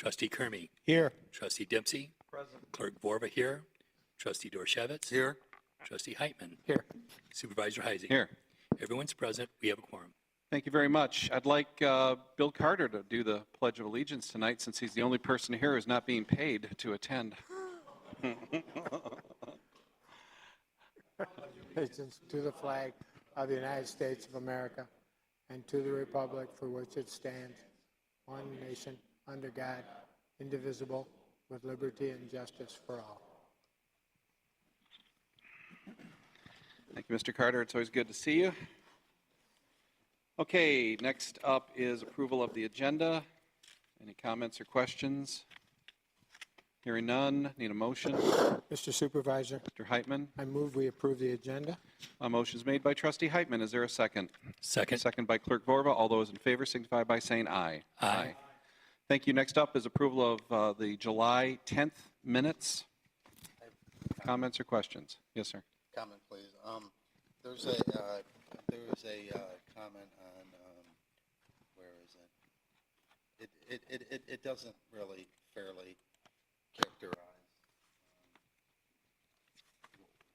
Trustee Kermy. Here. Trustee Dempsey. Present. Clerk Vorba here. Trustee Dorshevitz. Here. Trustee Heitman. Here. Supervisor Heising. Here. Everyone's present. We have a quorum. Thank you very much. I'd like Bill Carter to do the Pledge of Allegiance tonight, since he's the only person here who's not being paid to attend. Allegiance to the flag of the United States of America and to the republic for which it stands, one nation, under God, indivisible, with liberty and justice for all. Thank you, Mr. Carter. It's always good to see you. Okay, next up is approval of the agenda. Any comments or questions? Hearing none, need a motion. Mr. Supervisor, Mr. Heitman. I move we approve the agenda. A motion is made by Trustee Heitman. Is there a second? Second. Second by Clerk Vorba. All those in favor signify by saying aye. Aye. Thank you. Next up is approval of the July 10th minutes. Comments or questions? Yes, sir. Comment, please. There was a comment on where is it? It doesn't really fairly characterize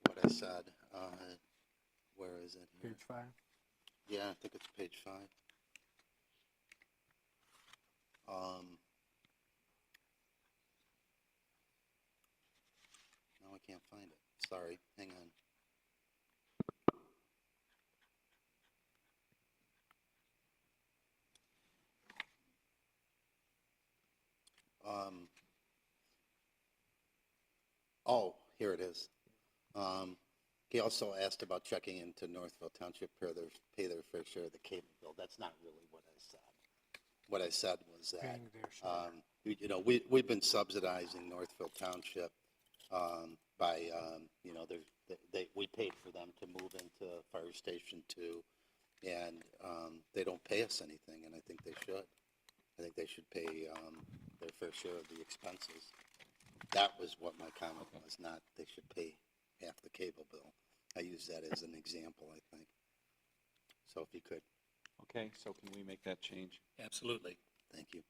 what I said. Where is it? Here? Page 5. Yeah, I think it's page 5. No, I can't find it. Sorry, hang on. Oh, here it is. He also asked about checking into Northville Township pay their fair share of the cable bill. That's not really what I said. What I said was that we've been subsidizing Northville Township by we paid for them to move into Fire Station 2, and they don't pay us anything, and I think they should. I think they should pay their fair share of the expenses. That was what my comment was, not they should pay half the cable bill. I use that as an example, I think. So if you could. Okay, so can we make that change? Absolutely. Thank you.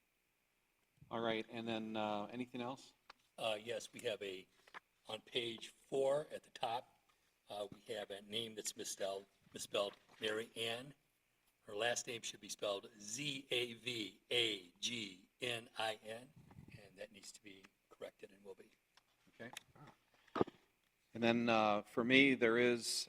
All right, and then anything else? Yes, we have on page 4 at the top, we have a name that's misspelled Mary Ann. Her last name should be spelled Zavagnin, and that needs to be corrected and will be. Okay. And then for me, there is,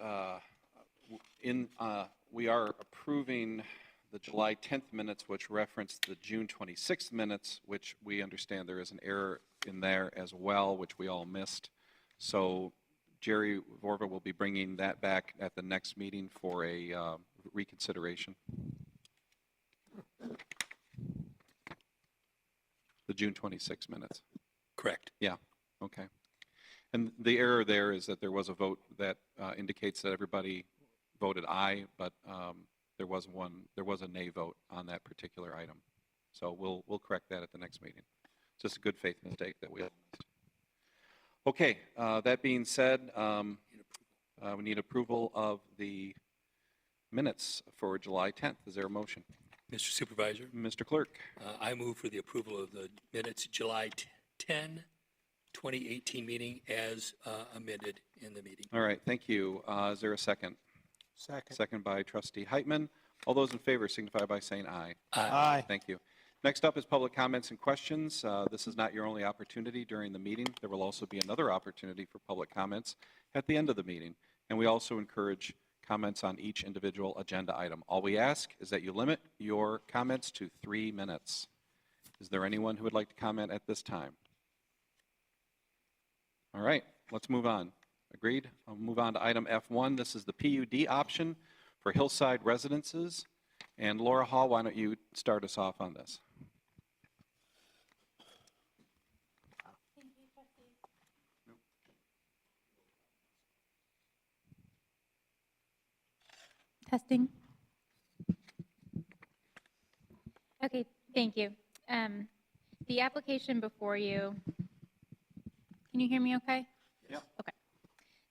we are approving the July 10th minutes, which reference the June 26th minutes, which we understand there is an error in there as well, which we all missed. So Jerry Vorva will be bringing that back at the next meeting for a reconsideration. The June 26 minutes. Correct. Yeah, okay. And the error there is that there was a vote that indicates that everybody voted aye, but there was a nay vote on that particular item. So we'll correct that at the next meeting. It's just a good faith mistake that we all missed. Okay, that being said, we need approval of the minutes for July 10th. Is there a motion? Mr. Supervisor, Mr. Clerk. I move for the approval of the minutes July 10, 2018 meeting as amended in the meeting. All right, thank you. Is there a second? Second. Second by Trustee Heitman. All those in favor signify by saying aye. Aye. Thank you. Next up is public comments and questions. This is not your only opportunity during the meeting. There will also be another opportunity for public comments at the end of the meeting. And we also encourage comments on each individual agenda item. All we ask is that you limit your comments to 3 minutes. Is there anyone who would like to comment at this time? All right, let's move on. Agreed? I'll move on to item F1. This is the PUD option for hillside residences. And Laura Hall, why don't you start us off on this? Thank you, Trustee. Testing. Okay, thank you. The application before you, can you hear me okay? Yeah. Okay.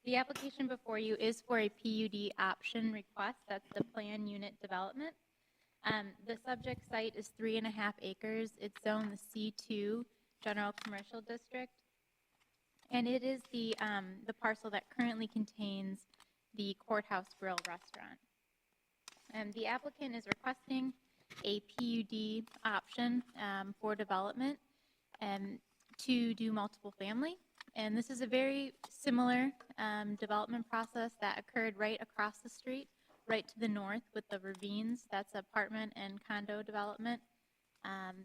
The application before you is for a PUD option request. That's the plan unit development. The subject site is 3.5 acres. It's zoned the C2 General Commercial District. And it is the parcel that currently contains the Courthouse Grill restaurant. The applicant is requesting a PUD option for development to do multiple family. And this is a very similar development process that occurred right across the street, right to the north with the ravines. That's apartment and condo development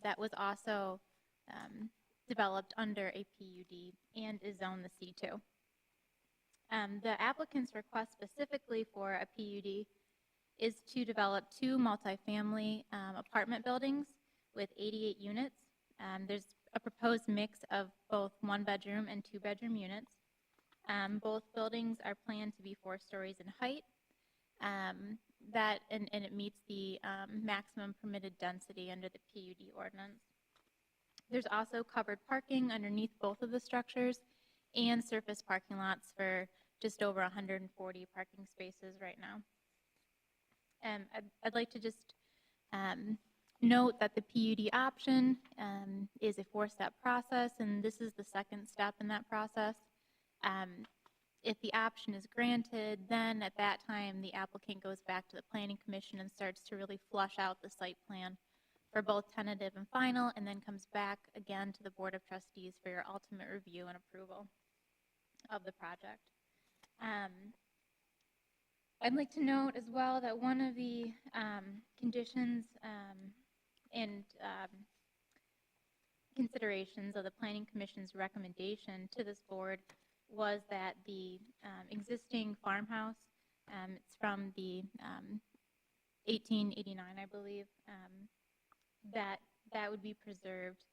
that was also developed under a PUD and is zoned the C2. The applicant's request specifically for a PUD is to develop 2 multifamily apartment buildings with 88 units. There's a proposed mix of both 1-bedroom and 2-bedroom units. Both buildings are planned to be 4 stories in height. And it meets the maximum permitted density under the PUD ordinance. There's also covered parking underneath both of the structures and surface parking lots for just over 140 parking spaces right now. I'd like to just note that the PUD option is a 4-step process, and this is the second step in that process. If the option is granted, then at that time, the applicant goes back to the Planning Commission and starts to really flush out the site plan for both tentative and final, and then comes back again to the Board of Trustees for your ultimate review and approval of the project. I'd like to note as well that one of the conditions and considerations of the Planning Commission's recommendation to this board was that the existing farmhouse, it's from the 1889, I believe, that would be preserved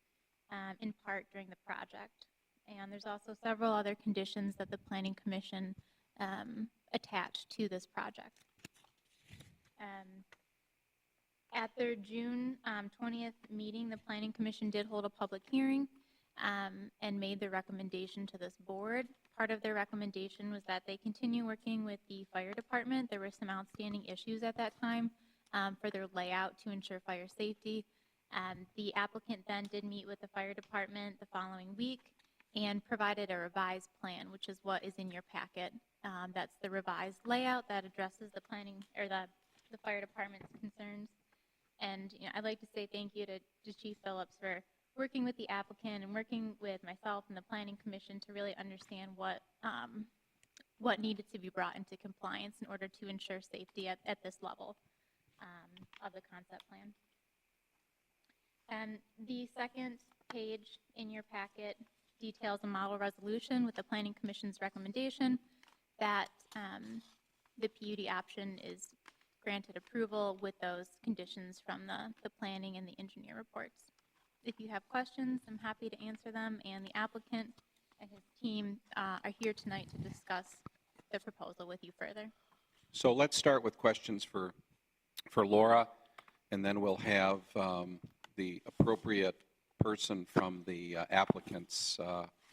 in part during the project. And there's also several other conditions that the Planning Commission attached to this project. At their June 20th meeting, the Planning Commission did hold a public hearing and made the recommendation to this board. Part of their recommendation was that they continue working with the fire department. There were some outstanding issues at that time for their layout to ensure fire safety. The applicant then did meet with the fire department the following week and provided a revised plan, which is what is in your packet. That's the revised layout that addresses the planning or the fire department's concerns. And I'd like to say thank you to Chief Phillips for working with the applicant and working with myself and the Planning Commission to really understand what needed to be brought into compliance in order to ensure safety at this level of the concept plan. And the second page in your packet details a model resolution with the Planning Commission's recommendation that the PUD option is granted approval with those conditions from the planning and the engineer reports. If you have questions, I'm happy to answer them, and the applicant and his team are here tonight to discuss the proposal with you further. So let's start with questions for Laura, and then we'll have the appropriate person from the applicants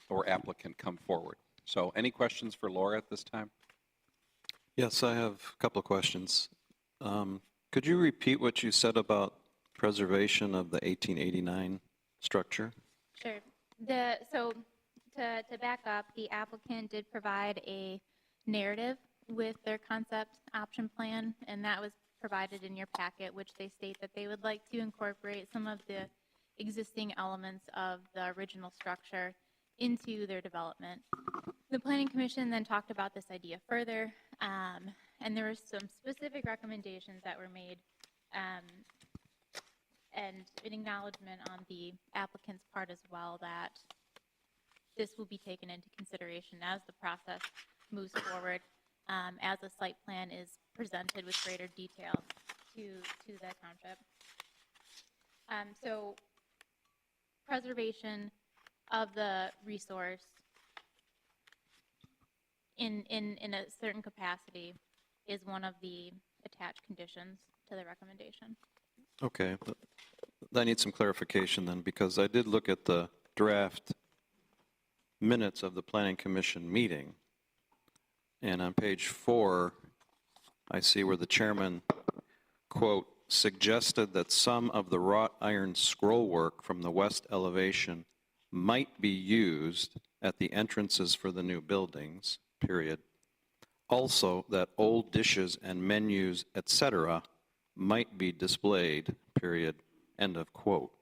or applicant come forward. So any questions for Laura at this time? Yes, I have a couple of questions. Could you repeat what you said about preservation of the 1889 structure? Sure. So to back up, the applicant did provide a narrative with their concept option plan, and that was provided in your packet, which they state that they would like to incorporate some of the existing elements of the original structure into their development. The Planning Commission then talked about this idea further, and there were some specific recommendations that were made and an acknowledgement on the applicant's part as well that this will be taken into consideration as the process moves forward, as a site plan is presented with greater detail to the township. So preservation of the resource in a certain capacity is one of the attached conditions to the recommendation. Okay, I need some clarification then, because I did look at the draft minutes of the Planning Commission meeting, and on page 4, I see where the chairman, quote, suggested that some of the wrought iron scrollwork from the west elevation might be used at the entrances for the new buildings, period. Also, that old dishes and menus, etc., might be displayed, period, end of quote.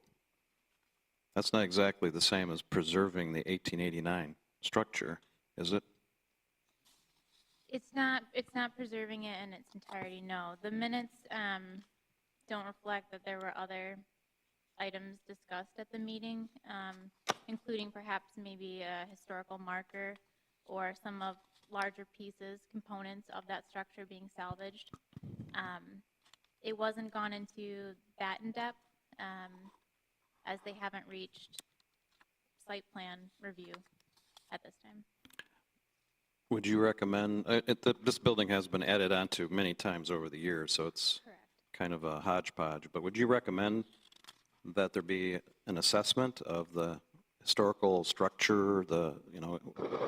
That's not exactly the same as preserving the 1889 structure, is it? It's not preserving it in its entirety, no. The minutes don't reflect that there were other items discussed at the meeting, including perhaps maybe a historical marker or some of larger pieces, components of that structure being salvaged. It wasn't gone into that in depth, as they haven't reached site plan review at this time. Would you recommend, this building has been added onto many times over the years, so it's Correct. kind of a hodgepodge, but would you recommend that there be an assessment of the historical structure, to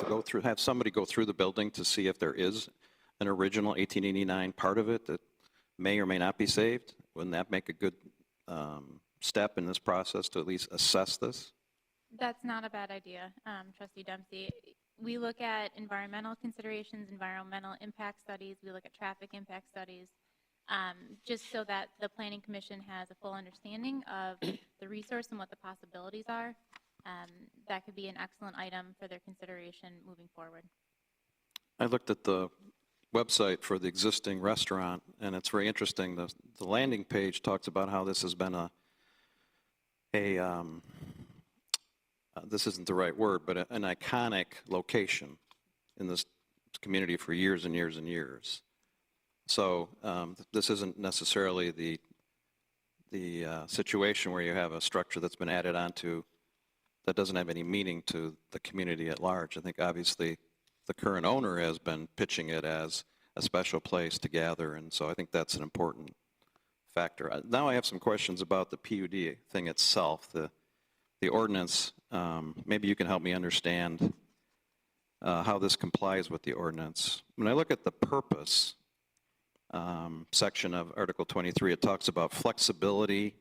go through, have somebody go through the building to see if there is an original 1889 part of it that may or may not be saved? Wouldn't that make a good step in this process to at least assess this? That's not a bad idea, Trustee Dempsey. We look at environmental considerations, environmental impact studies, we look at traffic impact studies, just so that the Planning Commission has a full understanding of the resource and what the possibilities are. That could be an excellent item for their consideration moving forward. I looked at the website for the existing restaurant, and it's very interesting. The landing page talks about how this has been this isn't the right word, but an iconic location in this community for years and years and years. So this isn't necessarily the situation where you have a structure that's been added onto that doesn't have any meaning to the community at large. I think obviously the current owner has been pitching it as a special place to gather, and so I think that's an important factor. Now I have some questions about the PUD thing itself, the ordinance. Maybe you can help me understand how this complies with the ordinance. When I look at the purpose section of Article 23, it talks about flexibility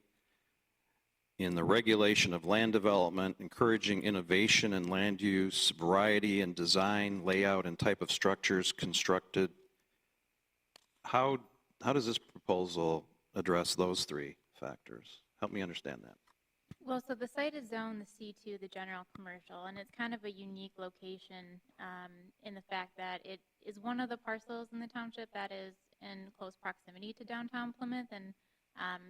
in the regulation of land development, encouraging innovation in land use, variety in design, layout, and type of structures constructed. How does this proposal address those three factors? Help me understand that. Well, so the site is zoned the C2, the general commercial, and it's kind of a unique location in the fact that it is one of the parcels in the township that is in close proximity to downtown Plymouth and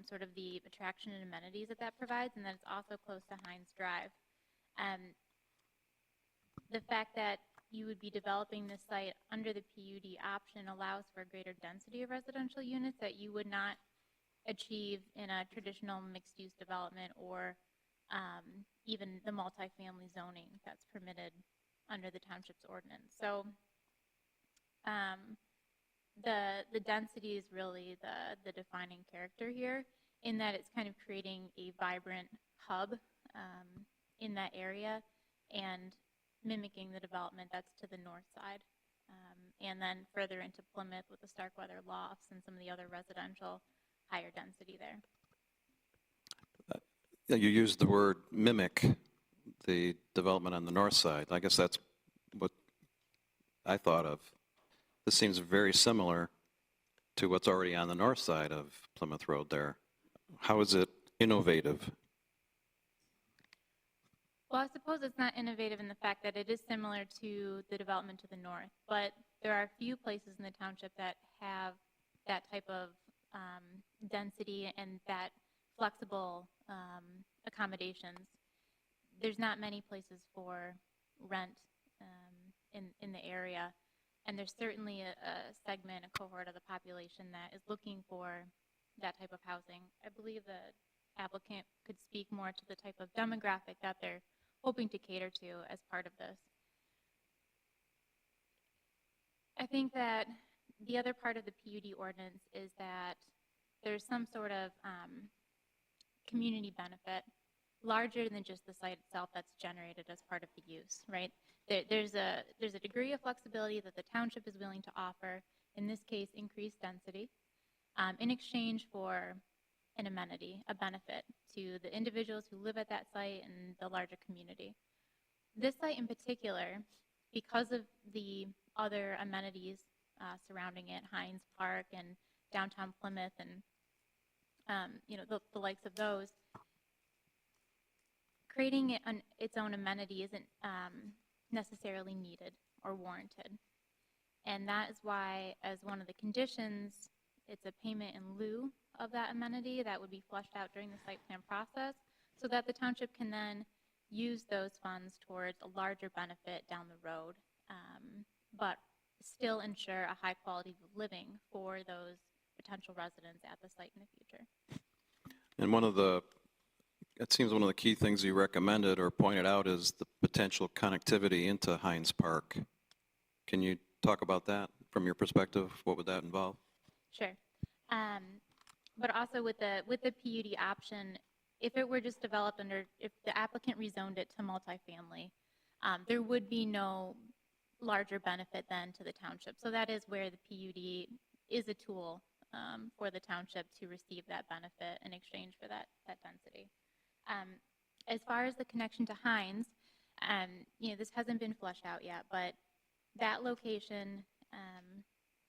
sort of the attraction and amenities that provides, and that it's also close to Hines Drive. The fact that you would be developing this site under the PUD option allows for a greater density of residential units that you would not achieve in a traditional mixed-use development or even the multifamily zoning that's permitted under the township's ordinance. So the density is really the defining character here, in that it's kind of creating a vibrant hub in that area and mimicking the development that's to the north side. And then further into Plymouth with the Starkweather lofts and some of the other residential higher density there. You used the word mimic the development on the north side. I guess that's what I thought of. This seems very similar to what's already on the north side of Plymouth Road there. How is it innovative? Well, I suppose it's not innovative in the fact that it is similar to the development to the north, but there are a few places in the township that have that type of density and that flexible accommodations. There's not many places for rent in the area, and there's certainly a segment, a cohort of the population that is looking for that type of housing. I believe the applicant could speak more to the type of demographic that they're hoping to cater to as part of this. I think that the other part of the PUD ordinance is that there's some sort of community benefit larger than just the site itself that's generated as part of the use, right? There's a degree of flexibility that the township is willing to offer, in this case increased density, in exchange for an amenity, a benefit to the individuals who live at that site and the larger community. This site in particular, because of the other amenities surrounding it, Hines Park and downtown Plymouth and the likes of those, creating its own amenity isn't necessarily needed or warranted. And that is why, as one of the conditions, it's a payment in lieu of that amenity that would be fleshed out during the site plan process, so that the township can then use those funds towards a larger benefit down the road, but still ensure a high quality of living for those potential residents at the site in the future. And it seems one of the key things you recommended or pointed out is the potential connectivity into Hines Park. Can you talk about that from your perspective? What would that involve? Sure. But also with the PUD option, if it were just developed if the applicant rezoned it to multifamily, there would be no larger benefit then to the township. So that is where the PUD is a tool for the township to receive that benefit in exchange for that density. As far as the connection to Hines, this hasn't been fleshed out yet, but that location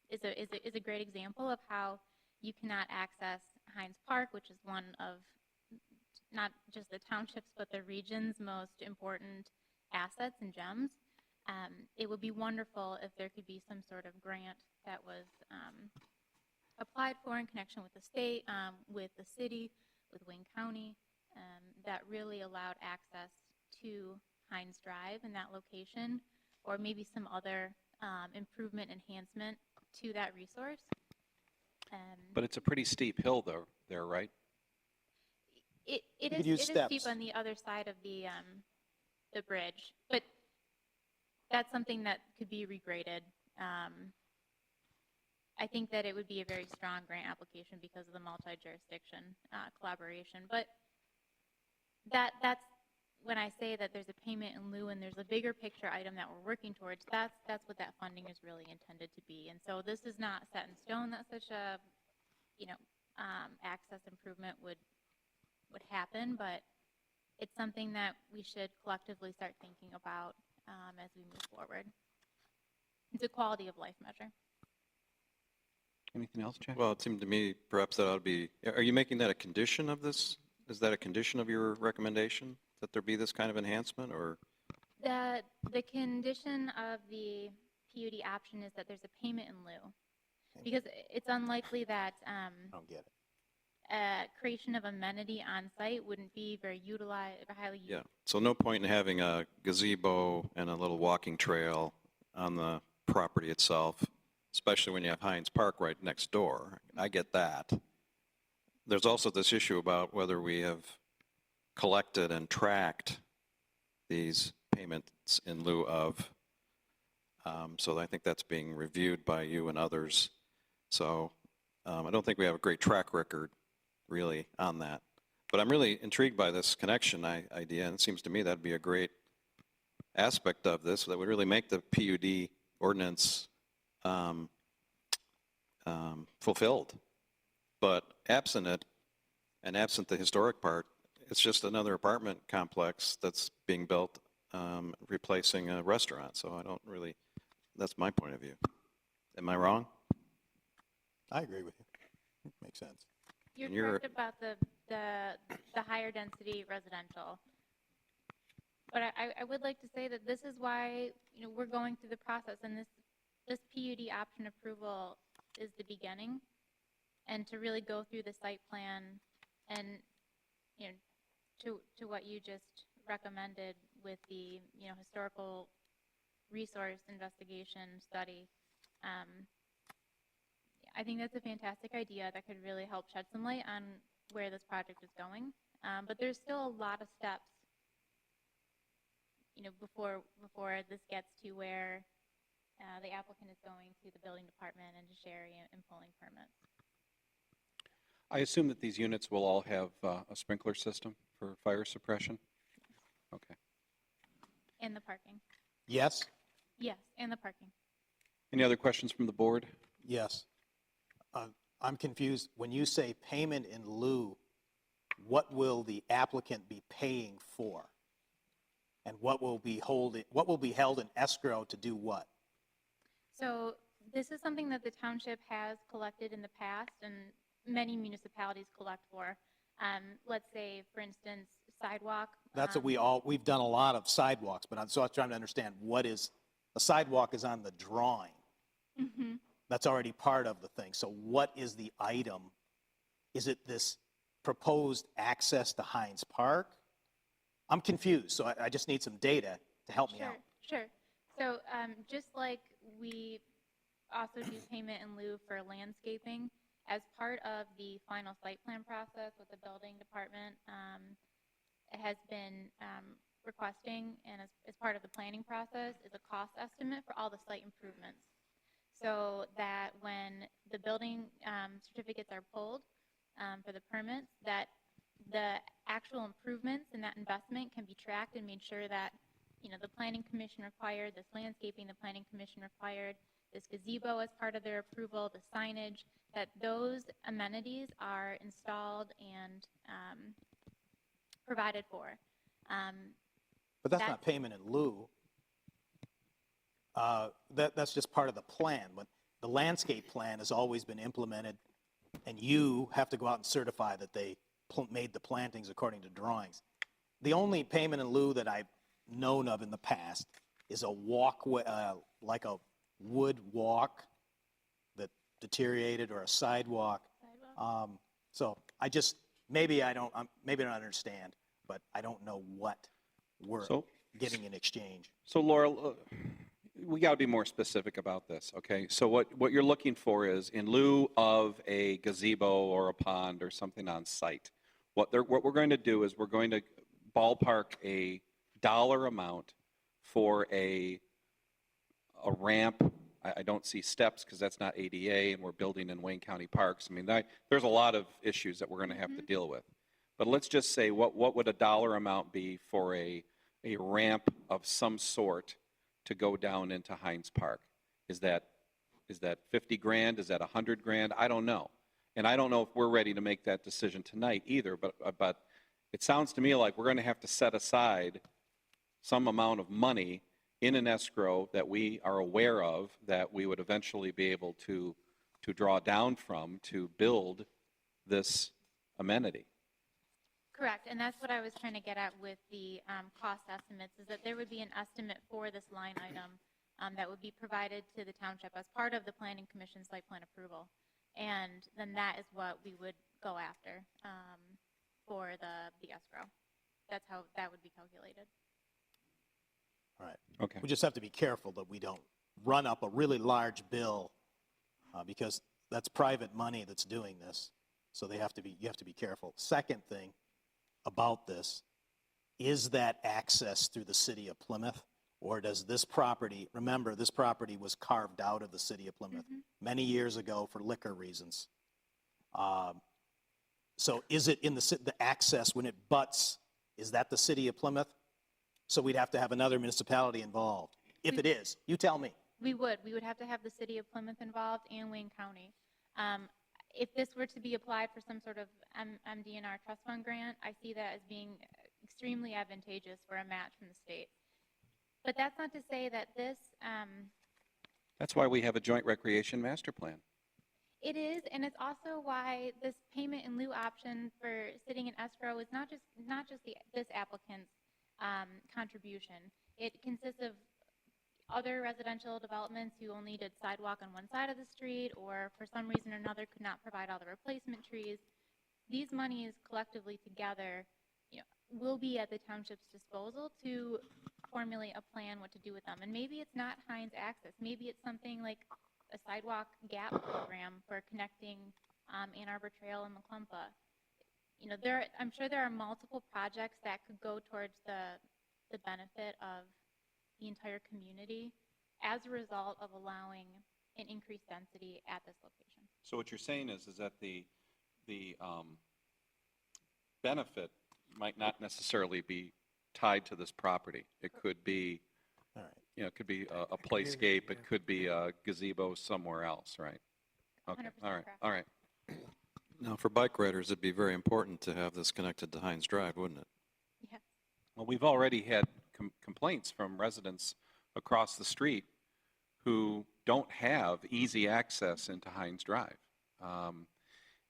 is a great example of how you cannot access Hines Park, which is one of not just the township's but the region's most important assets and gems. It would be wonderful if there could be some sort of grant that was applied for in connection with the state, with the city, with Wayne County, that really allowed access to Hines Drive in that location, or maybe some other improvement, enhancement to that resource. But it's a pretty steep hill there, right? It could is use steep steps. on the other side of the bridge, but that's something that could be regraded. I think that it would be a very strong grant application because of the multi-jurisdiction collaboration. But that's when I say that there's a payment in lieu and there's a bigger picture item that we're working towards. That's what that funding is really intended to be. And so this is not set in stone that such a access improvement would happen, but it's something that we should collectively start thinking about as we move forward. It's a quality of life measure. Anything else, Jack? Well, it seemed to me perhaps that ought to be, are you making that a condition of this? Is that a condition of your recommendation, that there be this kind of enhancement, or? The condition of the PUD option is that there's a payment in lieu, because it's unlikely that I don't get it. Creation of amenity on site wouldn't be very utilized, highly used. Yeah, so no point in having a gazebo and a little walking trail on the property itself, especially when you have Hines Park right next door. I get that. There's also this issue about whether we have collected and tracked these payments in lieu of. So I think that's being reviewed by you and others. So I don't think we have a great track record really on that. But I'm really intrigued by this connection idea, and it seems to me that'd be a great aspect of this that would really make the PUD ordinance fulfilled. But absent it, and absent the historic part, it's just another apartment complex that's being built, replacing a restaurant. So I don't really, that's my point of view. Am I wrong? I agree with you. Makes sense. You're correct about the higher density residential. But I would like to say that this is why we're going through the process, and this PUD option approval is the beginning, and to really go through the site plan and to what you just recommended with the historical resource investigation study. I think that's a fantastic idea that could really help shed some light on where this project is going. But there's still a lot of steps, before this gets to where the applicant is going to the building department and to Sherry and pulling permits. I assume that these units will all have a sprinkler system for fire suppression? Okay. And the parking. Yes? Yes, and the parking. Any other questions from the board? Yes. I'm confused. When you say payment in lieu, what will the applicant be paying for? And what will be held in escrow to do what? So this is something that the township has collected in the past, and many municipalities collect for. Let's say, for instance, sidewalk. That's what we've done a lot of sidewalks, but I'm trying to understand a sidewalk is on the drawing. Mm-hmm. That's already part of the thing. So what is the item? Is it this proposed access to Heinz Park? I'm confused, so I just need some data to help me out. Sure. So just like we also do payment in lieu for landscaping, as part of the final site plan process with the building department, it has been requesting, and as part of the planning process, is a cost estimate for all the site improvements. So that when the building certificates are pulled for the permits, that the actual improvements and that investment can be tracked and made sure that, you know, the planning commission required, this landscaping the planning commission required, this gazebo as part of their approval, the signage, that those amenities are installed and provided for. But that's not payment in lieu. That's just part of the plan. When the landscape plan has always been implemented, and you have to go out and certify that they made the plantings according to drawings. The only payment in lieu that I've known of in the past is a walkway, like a wood walk that deteriorated, or a sidewalk. So maybe I don't understand, but I don't know what we're getting in exchange. So Laura, we got to be more specific about this, okay? So what you're looking for is, in lieu of a gazebo or a pond or something on site, what we're going to do is we're going to ballpark a dollar amount for a ramp. I don't see steps because that's not ADA, and we're building in Wayne County parks. I mean, there's a lot of issues that we're going to have to deal with. But let's just say, what would a dollar amount be for a ramp of some sort to go down into Heinz Park? Is that 50 grand? Is that 100 grand? I don't know. And I don't know if we're ready to make that decision tonight either, but it sounds to me like we're going to have to set aside some amount of money in an escrow that we are aware of, that we would eventually be able to draw down from to build this amenity. Correct, and that's what I was trying to get at with the cost estimates, is that there would be an estimate for this line item that would be provided to the township as part of the Planning Commission site plan approval. And then that is what we would go after for the escrow. That's how that would be calculated. All right. Okay. We just have to be careful that we don't run up a really large bill because that's private money that's doing this. So you have to be careful. Second thing about this, is that access through the city of Plymouth, or does this property, remember this property was carved out of the city of Plymouth many years ago for liquor reasons. So is it in the access when it butts, is that the city of Plymouth? So we'd have to have another municipality involved. If it is, you tell me. We would have to have the city of Plymouth involved and Wayne County. If this were to be applied for some sort of MDNR trust fund grant, I see that as being extremely advantageous for a match from the state. But that's not to say that this... That's why we have a joint recreation master plan. It is, and it's also why this payment in lieu option for sitting in escrow is not just this applicant's contribution. It consists of other residential developments who only did sidewalk on one side of the street, or for some reason or another could not provide all the replacement trees. These monies collectively together, will be at the township's disposal to formulate a plan what to do with them. And maybe it's not Heinz Access. Maybe it's something like a sidewalk gap program for connecting Ann Arbor Trail and McClumpa. I'm sure there are multiple projects that could go towards the benefit of the entire community as a result of allowing an increased density at this location. So what you're saying is that the benefit might not necessarily be tied to this property. It could be, All right. it could be a playscape. It could be a gazebo somewhere else, right? Okay. 100% All right. correct. All right. Now, for bike riders, it'd be very important to have this connected to Heinz Drive, wouldn't it? Yeah. Well, we've already had complaints from residents across the street who don't have easy access into Heinz Drive.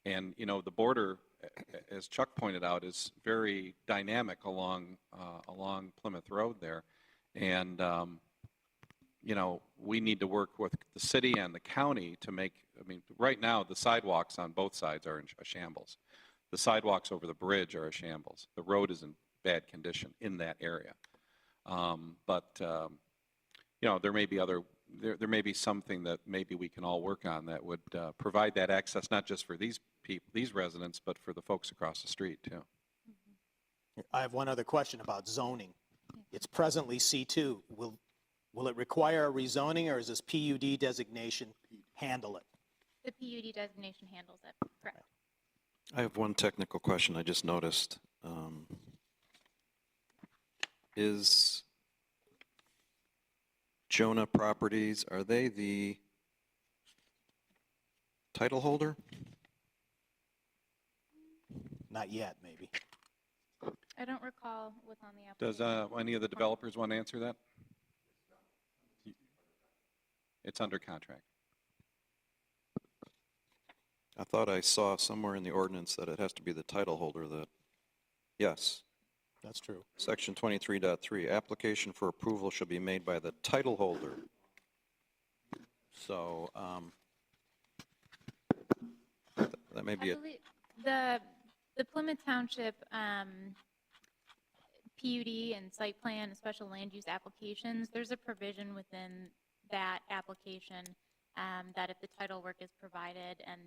And, you know, the border, as Chuck pointed out, is very dynamic along Plymouth Road there. And, you know, we need to work with the city and the county to make, I mean, right now, the sidewalks on both sides are in a shambles. The sidewalks over the bridge are a shambles. The road is in bad condition in that area. You know, there may be there may be something that maybe we can all work on that would provide that access, not just for these people, these residents, but for the folks across the street too. I have one other question about zoning. It's presently C2. Will it require a rezoning, or is this PUD designation handle it? The PUD designation handles it, correct. I have one technical question I just noticed. Is Jonah Properties, are they the title holder? Not yet, maybe. I don't recall what's on the application. Does any of the developers want to answer that? It's under contract. I thought I saw somewhere in the ordinance that it has to be the title holder that, yes. That's true. Section 23.3, application for approval shall be made by the title holder. So that may be I it. believe the Plymouth Township PUD and site plan and special land use applications, there's a provision within that application that if the title work is provided and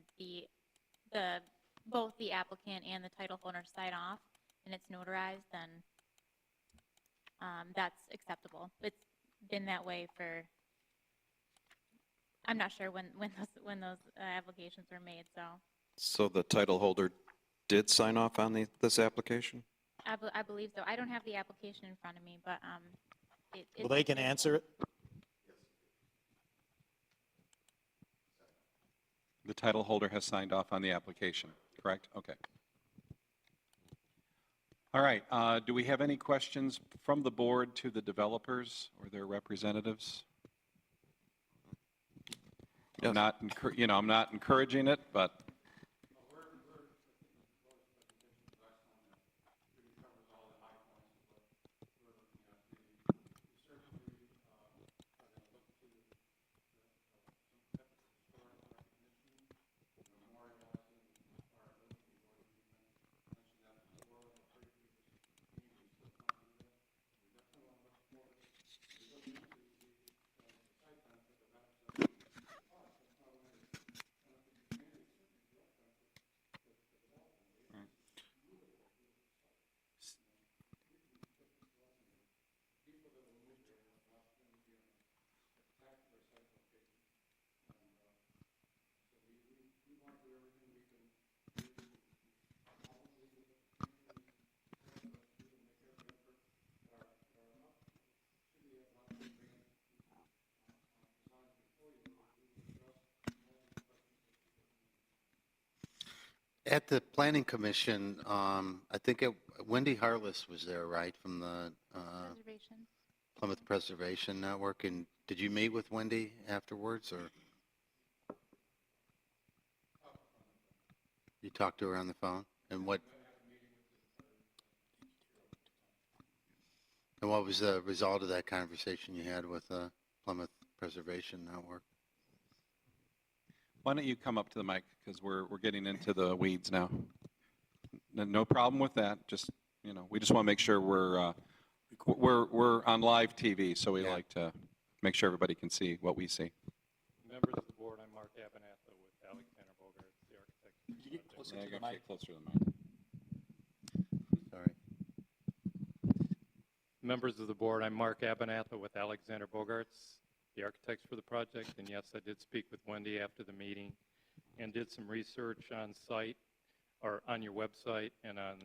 both the applicant and the title holder sign off and it's notarized, then that's acceptable. It's been that way for, I'm not sure when those applications were made, so. So the title holder did sign off on this application? I believe so. I don't have the application in front of me, but Well, they can answer it. The title holder has signed off on the application, correct? Okay. All right, do we have any questions from the board to the developers or their representatives? Yes. I'm not encouraging it, but. At the Planning Commission, I think Wendy Harless was there, right, from the Reservation. Plymouth Preservation Network, and did you meet with Wendy afterwards, or? You talked to her on the phone, and what was the result of that conversation you had with Plymouth Preservation Network? Why don't you come up to the mic, because we're getting into the weeds now. No problem with that. Just, you know, we just want to make sure we're on live TV, so we like to make sure everybody can see what we see. Members of the board, I'm Mark Abernathy with Alexander Bogart, the architect. Can you get closer Yeah, to you the gotta mic? get closer to the mic. Sorry. Members of the board, I'm Mark Abernathy with Alexander Bogarts, the architects for the project. And yes, I did speak with Wendy after the meeting and did some research on site or on your website and on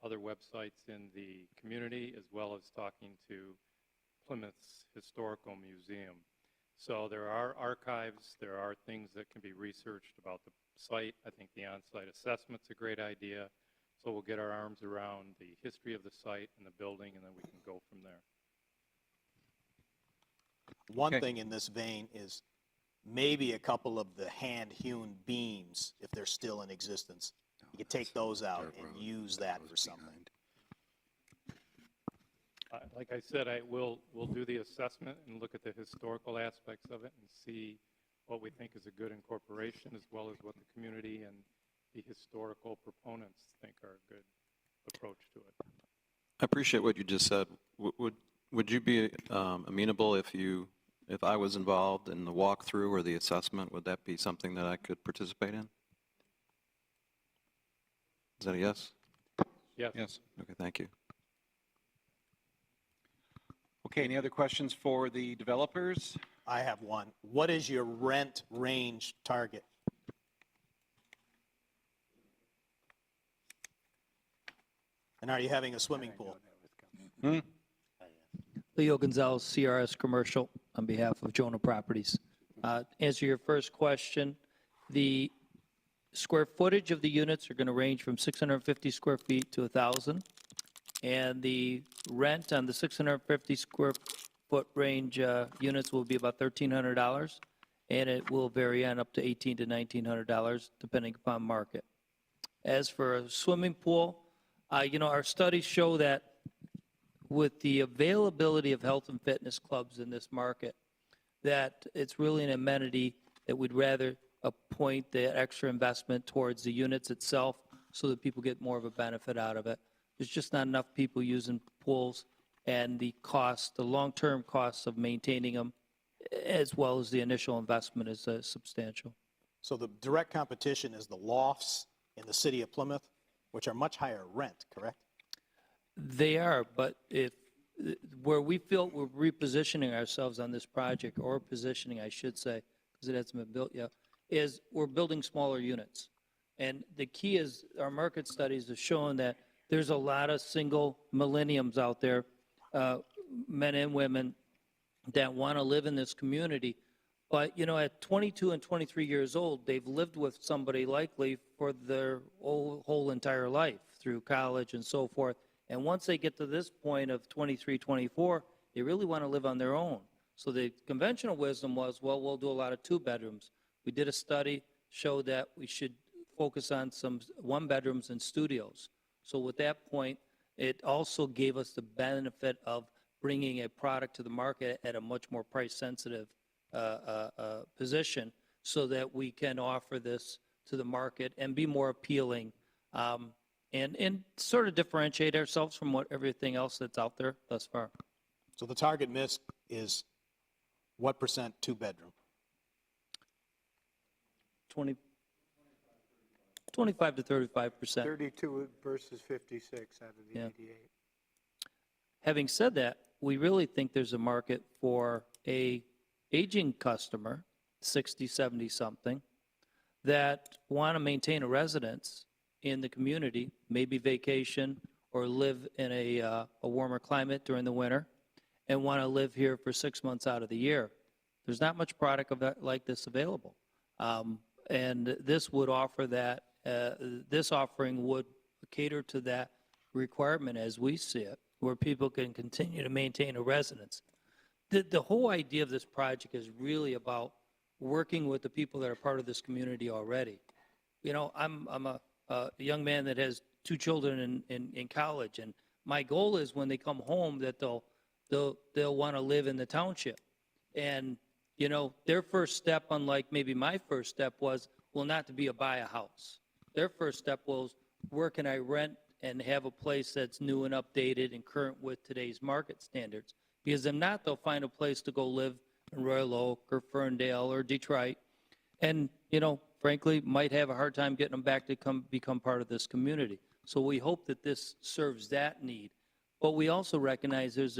other websites in the community, as well as talking to Plymouth's Historical Museum. So there are archives, there are things that can be researched about the site. I think the on-site assessment's a great idea. So we'll get our arms around the history of the site and the building, and then we can go from there. One Okay. thing in this vein is maybe a couple of the hand-hewn beams, if they're still in existence. You could take those out and use that for something. Like I said, we'll do the assessment and look at the historical aspects of it and see what we think is a good incorporation, as well as what the community and the historical proponents think are a good approach to it. I appreciate what you just said. Would you be amenable if I was involved in the walkthrough or the assessment? Would that be something that I could participate in? Is that a yes? Yes. Yes. Okay, thank you. Okay, any other questions for the developers? I have one. What is your rent range target? And are you having a swimming pool? Leo Gonzalez, CRS Commercial, on behalf of Jonah Properties. Answer your first question, the square footage of the units are going to range from 650 square feet to 1,000, and the rent on the 650 square foot range units will be about $1,300, and it will vary on up to $1,800 to $1,900, depending upon market. As for a swimming pool, our studies show that with the availability of health and fitness clubs in this market, that it's really an amenity that we'd rather appoint the extra investment towards the units itself so that people get more of a benefit out of it. There's just not enough people using pools, and the cost, the long-term costs of maintaining them, as well as the initial investment, is substantial. So the direct competition is the lofts in the city of Plymouth, which are much higher rent, correct? They are, but where we feel we're repositioning ourselves on this project, or positioning, I should say, because it hasn't been built yet, is we're building smaller units. And the key is our market studies have shown that there's a lot of single millenniums out there, men and women, that want to live in this community. But, at 22 and 23 years old, they've lived with somebody likely for their whole entire life through college and so forth. And once they get to this point of 23, 24, they really want to live on their own. So the conventional wisdom was, well, we'll do a lot of 2 bedrooms. We did a study, showed that we should focus on some 1 bedrooms and studios. So with that point, it also gave us the benefit of bringing a product to the market at a much more price-sensitive position, so that we can offer this to the market and be more appealing, and sort of differentiate ourselves from everything else that's out there thus far. So the target mix is what percent 2-bedroom? 25 to 35%. 32 versus 56 out of the Yeah. 88. Having said that, we really think there's a market for a aging customer, 60, 70 something, that want to maintain a residence in the community, maybe vacation or live in a warmer climate during the winter, and want to live here for 6 months out of the year. There's not much product of that like this available. And this would offer that, this offering would cater to that requirement as we see it, where people can continue to maintain a residence. The whole idea of this project is really about working with the people that are part of this community already. I'm a young man that has 2 children in college, and my goal is when they come home that they'll want to live in the township. And their first step, unlike maybe my first step, will not to be buy a house. Their first step was, where can I rent and have a place that's new and updated and current with today's market standards? Because if not, they'll find a place to go live in Royal Oak or Ferndale or Detroit, and frankly, might have a hard time getting them back to become part of this community. So we hope that this serves that need. But we also recognize there's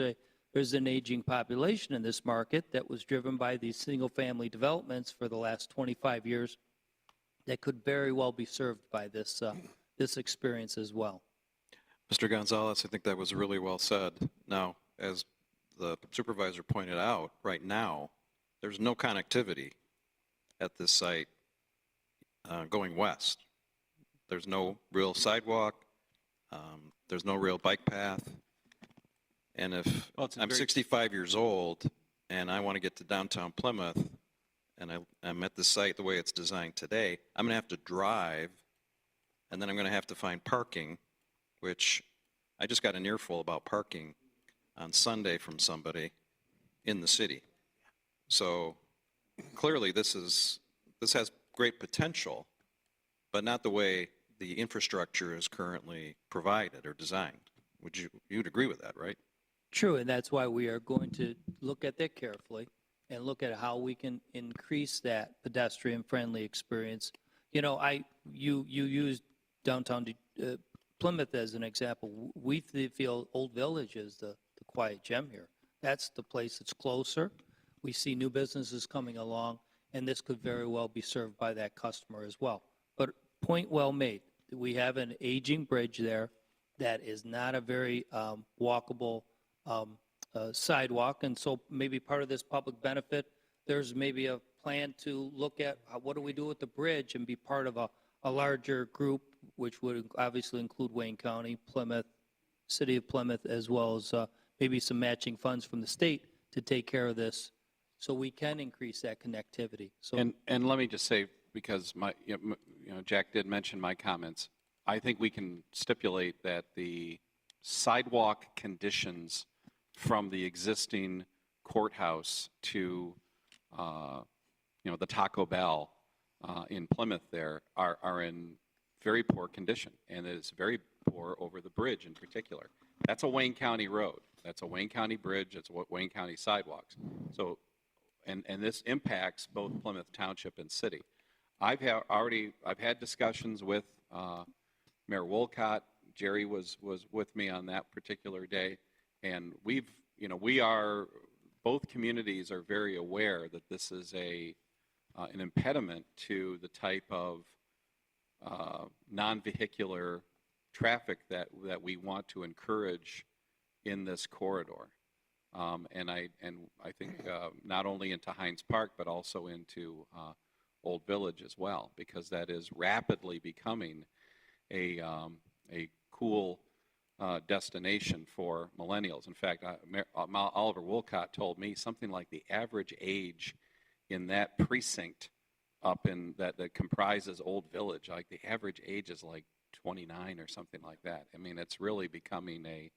an aging population in this market that was driven by these single-family developments for the last 25 years that could very well be served by this experience as well. Mr. Gonzalez, I think that was really well said. Now, as the supervisor pointed out, right now, there's no connectivity at this site going west. There's no real sidewalk. There's no real bike path. And if Well, it's a I'm very- 65 years old and I want to get to downtown Plymouth, and I'm at the site the way it's designed today, I'm going to have to drive, and then I'm going to have to find parking, which I just got an earful about parking on Sunday from somebody in the city. So clearly this has great potential, but not the way the infrastructure is currently provided or designed. You'd agree with that, right? True, and that's why we are going to look at that carefully and look at how we can increase that pedestrian-friendly experience. You know, you used downtown Plymouth as an example. We feel Old Village is the quiet gem here. That's the place that's closer. We see new businesses coming along, and this could very well be served by that customer as well. But point well made. We have an aging bridge there that is not a very walkable sidewalk, and so maybe part of this public benefit, there's maybe a plan to look at what do we do with the bridge and be part of a larger group, which would obviously include Wayne County, Plymouth, City of Plymouth, as well as maybe some matching funds from the state to take care of this, so we can increase that connectivity. So, And let me just say, because Jack did mention my comments, I think we can stipulate that the sidewalk conditions from the existing courthouse to, the Taco Bell in Plymouth there are in very poor condition, and it is very poor over the bridge in particular. That's a Wayne County road. That's a Wayne County bridge. It's Wayne County sidewalks. So, and this impacts both Plymouth Township and city. I've had discussions with Mayor Wolcott. Jerry was with me on that particular day, and both communities are very aware that this is an impediment to the type of non-vehicular traffic that we want to encourage in this corridor. And I think not only into Hines Park, but also into Old Village as well, because that is rapidly becoming a cool destination for millennials. In fact, Oliver Wolcott told me something like the average age in that precinct up in that comprises Old Village, like the average age is like 29 or something like that. I mean, it's really becoming a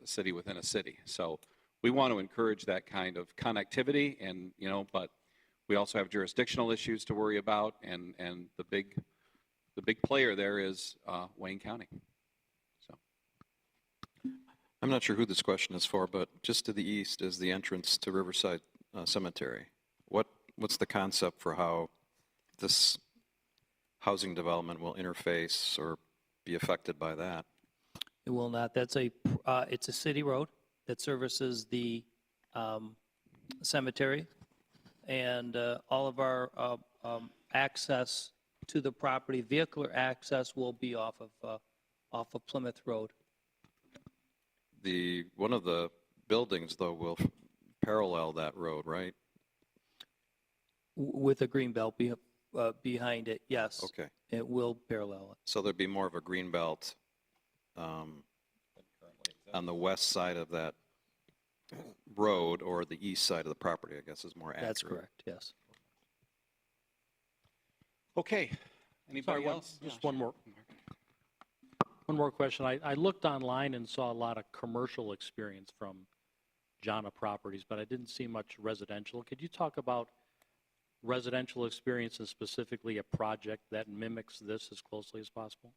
city within a city. So we want to encourage that kind of connectivity, and but we also have jurisdictional issues to worry about, and the big player there is Wayne County. So I'm not sure who this question is for, but just to the east is the entrance to Riverside Cemetery. What's the concept for how this housing development will interface or be affected by that? it will not. It's a city road that services the cemetery, and all of our access to the property, vehicular access, will be off of Plymouth Road. One of the buildings, though, will parallel that road, right? With a green belt behind it, yes. Okay. It will parallel it. So there'd be more of a green belt on the west side of that road, or the east side of the property, I guess is more accurate. That's correct, yes. okay, anybody Sorry, else? just one more question. I looked online and saw a lot of commercial experience from Jana Properties, but I didn't see much residential. Could you talk about residential experience and specifically a project that mimics this as closely as possible?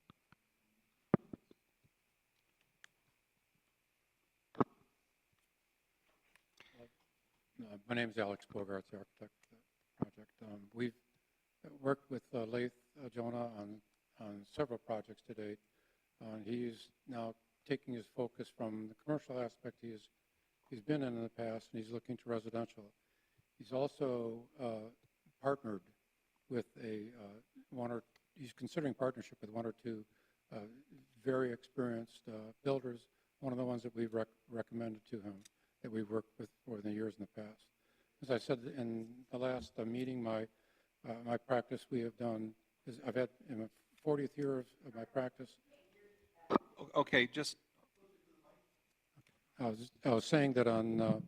My name is Alex Bogarts, the architect of the project. We've worked with Laith Jonah on several projects to date. He's now taking his focus from the commercial aspect he's been in the past, and he's looking to residential. He's also partnered with he's considering partnership with one or two very experienced builders, one of the ones that we've recommended to him, that we've worked with for the years in the past. As I said in the last meeting, my My practice, we have done, I've had, in the 40th year of my practice, Okay, just, I was saying that on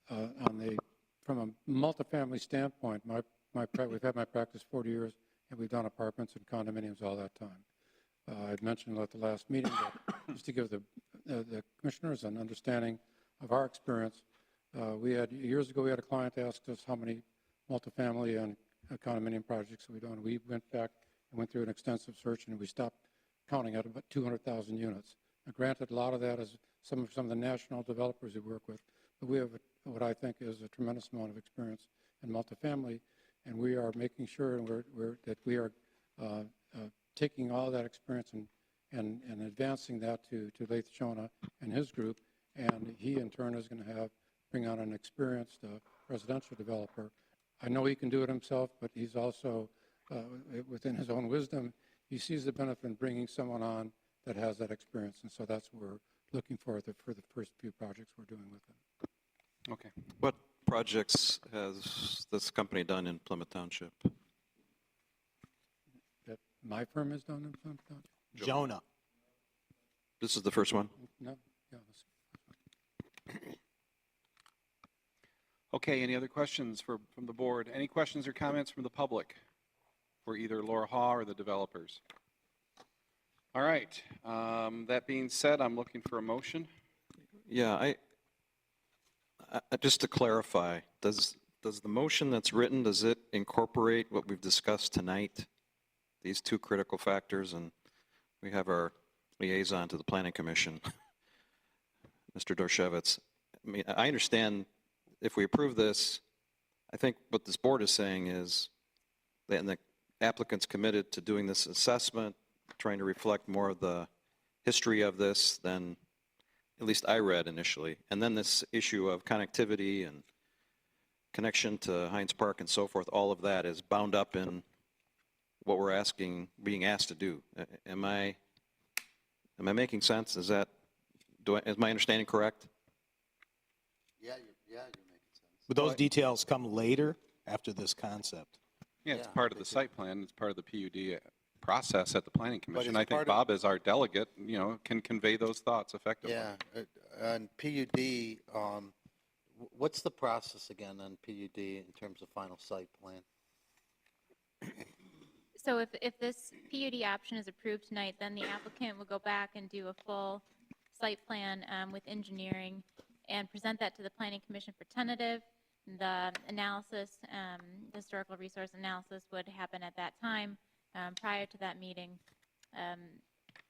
the, from a multifamily standpoint, we've had my practice 40 years, and we've done apartments and condominiums all that time. I'd mentioned at the last meeting that just to give the commissioners an understanding of our experience, years ago, we had a client ask us how many multifamily and condominium projects we've done. We went back and went through an extensive search, and we stopped counting at about 200,000 units. Now, granted, a lot of that is some of the national developers we work with, but we have what I think is a tremendous amount of experience in multifamily, and we are making sure that we are taking all that experience and advancing that to Laith Jonah and his group, and he in turn is going to bring on an experienced residential developer. I know he can do it himself, but he's also, within his own wisdom, he sees the benefit in bringing someone on that has that experience, and so that's what we're looking for the first few projects we're doing with him. okay. What projects has this company done in Plymouth Township? That my firm has done in Plymouth Township? Jonah. This is the first one? No, yeah, Okay, any other questions from the board? Any questions or comments from the public for either Laura Haw or the developers? All right, that being said, I'm looking for a motion. Yeah, I just to clarify, does the motion that's written, does it incorporate what we've discussed tonight? These two critical factors, and we have our liaison to the Planning Commission, Mr. Dorshevitz. I mean, I understand if we approve this, I think what this board is saying is that the applicant's committed to doing this assessment, trying to reflect more of the history of this than at least I read initially. And then this issue of connectivity and connection to Heinz Park and so forth, all of that is bound up in what we're being asked to do. Am I making sense? Is my understanding correct? Yeah, you're making sense. But those details come later after this concept. Yeah, it's Yeah, part of they the site plan. It's part of the PUD process at the Planning Commission. it's I think part of- Bob, as our delegate, can convey those thoughts effectively. Yeah, on PUD, what's the process again on PUD in terms of final site plan? So if this PUD option is approved tonight, then the applicant will go back and do a full site plan with engineering and present that to the Planning Commission for tentative. The analysis, the historical resource analysis would happen at that time. Prior to that meeting,